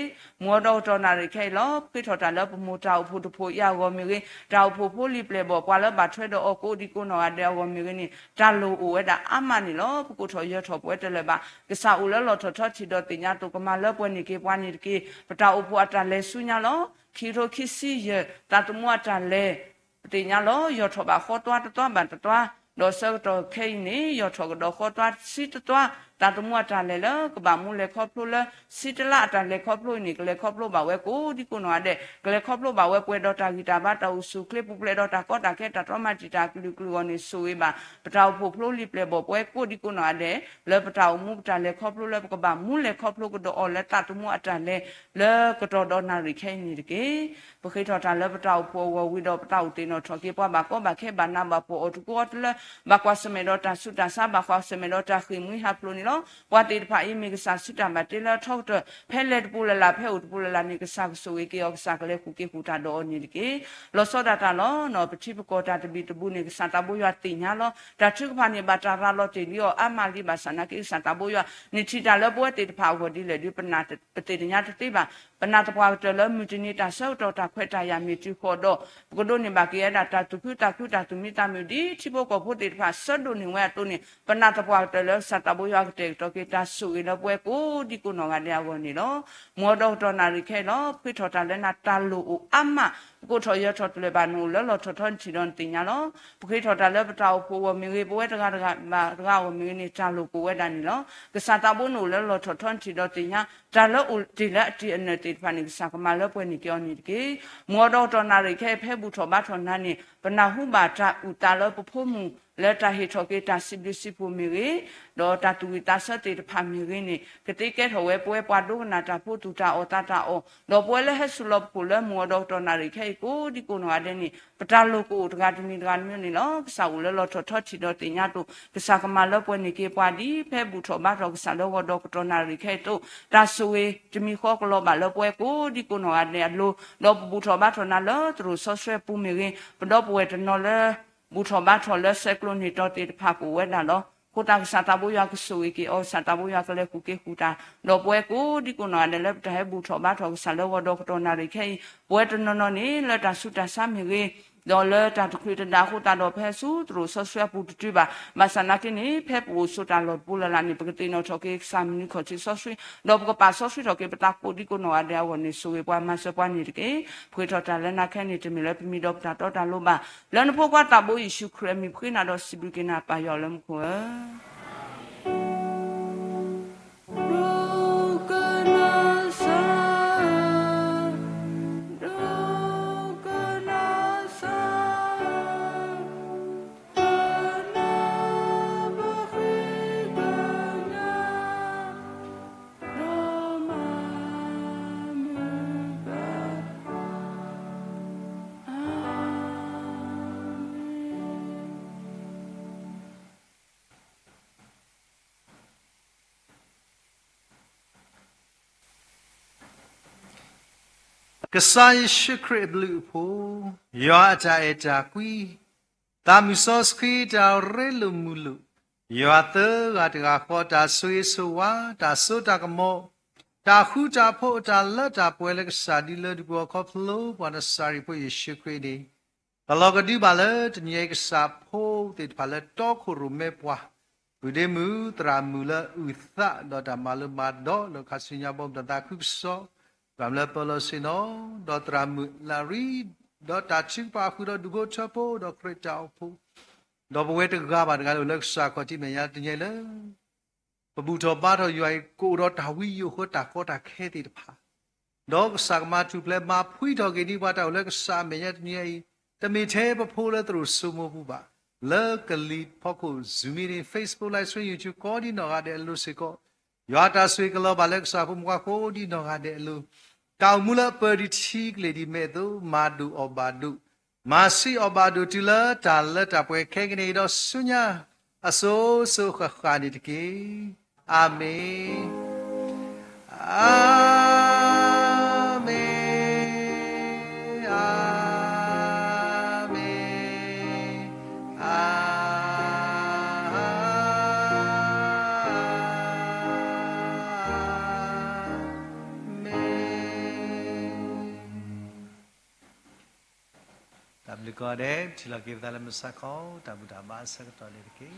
မောတော်တော်နာရိခဲလောပိထော်တာလောပမိုတောက်ဖို့တဖို့ရကောမီရီတောက်ဖို့ဖို့လီပလေဘောကွာလောဘာထွဲတော့ကိုဒီကိုနောကတဲ့ကောမီရီနိတာလိုအိုဝဲတာအမနီလောပကိုထော်ရထော်ပွဲတယ်လေဘာကစားဦးလောလောထော်ထော်ချီတော့တင်ညာတော့ကမလောပွဲနေကေပွားနေတကေပတောက်ဖို့အတာလဲဆုညာလောခီရိုခီစီရတာတမွာတာလဲတင်ညာလောရထော်ဘာခေါ်တော့တော့ဘာတော့လောဆောတော့ခဲနေရထော်တော့ခေါ်တော့စီတော့တာတမွာတာလဲလကဘာမူလဲခေါပလိုလစီတလာတာလဲခေါပလိုနေကလဲခေါပလိုဘာဝဲကိုဒီကိုနော်တဲ့ကလဲခေါပလိုဘာဝဲပွဲတော့တာဂီတာဘာတောက်စုကလစ်ပူပလဲတော့တာကောတာခဲတာတော့မတီတာကလူကလူကနေဆိုဝေးပါပတောက်ဖို့ဖလိုလီပလဲဘောပွဲကိုဒီကိုနော်တဲ့လဲပတောက်မူတာလဲခေါပလိုလဲကဘာမူလဲခေါပလိုကတော့အော်လဲတာတမွာတာလဲလဲကတော့တော့နာရိခဲနေတကေပခိထော်တာလဲပတောက်ဖို့ဝဝီတော့ပတောက်တင်တော့ထော်ကေပွားပါကောဘာခဲဘာနာဘာပိုအတူကောတလဲဘာကွာစမေတော့တာဆုတာစာဘာကွာစမေတော့တာခိမွေဟာပလိုနီလောဝတ်တေဖာအီမီကဆာစစ်တာမတေလာထောက်တော့ဖဲလက်ပူလလာဖဲဥပူလလာနေကဆာဆိုဝေကေအောက်ဆာကလေးခုကေခုတာတော့နေကေလောစောဒတာလောနော်ပတိပကောတာတဘီတဘူးနေကဆာတဘူရတင်ညာလောတာချုဖာနေဘာတာရာလောတေလီယောအမလီဘာဆနာကေဆာတဘူရနေချီတာလောပွဲတေတဖာကိုဒီလေဒီပနာပတေညာတတိပါပနာတပွားတလမြူတနေတာဆောက်တော့တာခွဲတာရမီတူခေါ်တော့ပကဒိုနေဘာကေရတာတူခုတာတူမီတာမြူဒီချိဘကိုဖို့တေတဖာဆော့ဒိုနေဝဲတုန်နေပနာတပွားတလဆာတဘူရတေတော့ကေတာဆူရပွဲကိုဒီကိုနော်ကတရားဝင်နေလောမောတော်တော်နာရိခဲလောဖိထော်တာလည်းနာတာလူအမကိုထော်ရထော်တယ်ဘာနူလောထော်ထွန်ချီတော့တင်ညာလောပခိထော်တာလည်းပတောက်ဖို့ဝမီပွဲတကားဝမီနေတာလူကိုဝဲတာနေလောကစားတာဘုံနူလောထော်ထွန်ချီတော့တင်ညာတာလောဒီလက်တီအနတေဖာနိစကမလောပွဲနေကြောနေကေမောတော်တော်နာရိခဲဖဲဘူးထော်ဘာထော်နာနေပနာဟုဘာတာဥတာလောပဖို့မှု လက်တာဟေထောကေတာစီဘလစီပူမီရီဒေါ်တာတူတာဆတေဖာမီရီနီကတိကဲဟဝဲပွဲပွားဒုနာတာပိုတူတာအောတာတာအောဒေါ်ပွဲလဲဟဲဆူလပ်ကိုလဲမောဒေါက်တာနာရီခဲကိုဒီကိုနွားတဲ့နီပတာလိုကိုတကာတမီတကာမျိုးနီလောကစားဦးလဲလောထောချီတော့တင်ညာတို့ကစားကမာလောပွဲနေကေပွားဒီဖဲဘူးထောဘာတော့ကစားလောဒေါက်တာနာရီခဲတို့တာဆူဝေတမီခေါကလောဘာလောပွဲကိုဒီကိုနွားတဲ့လိုလောဘူးထောဘာထောနာလောသူဆော့ဆွဲပူမီရင်ပတော့ပွဲတနော်လဲဘူထောဘာထောလဲဆက်ကလိုနီတော့တေဖာပူဝဲနာလောကိုတာစတာဘူယာကဆူဝေကီအောစတာဘူယာကလေကူကေကူတာလောပွဲကိုဒီကိုနော်တယ်လက်တဲ့ဘူထောဘာထောဆာလောဒေါက်တာနာရီခဲပွဲတနော်နီလက်တာဆုတာဆာမီရင်ဒေါ်လာတာတခွေတနာခုတာတော့ဖဲဆူသူတို့ဆော့ဆွဲပူတူပါမဆနာကင်းဖဲပူဆိုတာလောပူလာနီပကတိနော်ထောကေဆာမီနီခေါချီဆော့ဆွဲတော့ကပါဆော့ဆွဲတော့ကေပတာကိုဒီကိုနော်အတဲ့ဝနေဆူဝေပွားမဆပွားနေတကေဖွေထော်တာလည်းနာခဲနေတမီလည်းပမီတော့တာတော့တာလို့ပါလန်ဖို့ကတာဘိုယေရှုခရစ်မီဖွေနာတော့စီဘုကေနာပါယောလမ်ခွဲကစားရှိခရစ်ဘလူးဖို့ယောအတာအတာကွီတာမီဆော့စခီတာရဲလူမူလူယောတဲ့ကတကခေါ်တာဆွေးဆွာတာဆိုတာကမောတာခုတာဖို့တာလက်တာပွဲလက်ကစားဒီလဒီဘောခေါဖလိုဘာနစာရီဖို့ယေရှုခရစ်ဒီဘလောကဒီဘာလဲတညေကစားဖို့တေဘာလဲတော့ခုရုမေပွားဘုဒေမူတရာမူလာဥသတော့တာမလူမာတော့လောကစညာဘုံတာခုဆောဗမ်လပလစနောဒေါ်တရာမူလာရီဒေါ်တာချင်ပါခုတော့ဒုဘောချဖို့ဒေါ်ခရစ်တောက်ဖို့ဒေါ်ဘဝဲတကဘာတကလို့လက်စာခေါ်တိမရတညလေပပူတော်ပါတော်ရွိုင်ကိုတော့တာဝီယိုခတာခေါ်တာခဲတိတဖာဒေါ်စကမာတူပလက်မာဖွီတော်ကင်းဒီဘာတော်လက်စာမရတညတမီသေးပဖိုးလဲသူစုမဘူးပါလကလီဖို့ကိုဇူမီရင် Facebook live stream YouTube ကောဒီနော်ရတဲ့လူစကောယောတာဆွေကလောဘာလက်စာဖုံကခိုဒီနော်ရတဲ့လူတောင်မူလပရိတိကလေဒီမဲ့သူမာဒူအဘာဒူမာစီအဘာဒူတီလာတာလက်တပွဲခဲကနေတော့ဆုညာအစိုးဆုခခာနီတကေအာမင်အာမင်အာမင်အာTabliqade, tila give dalam sakau, tabu dama sakau lirki.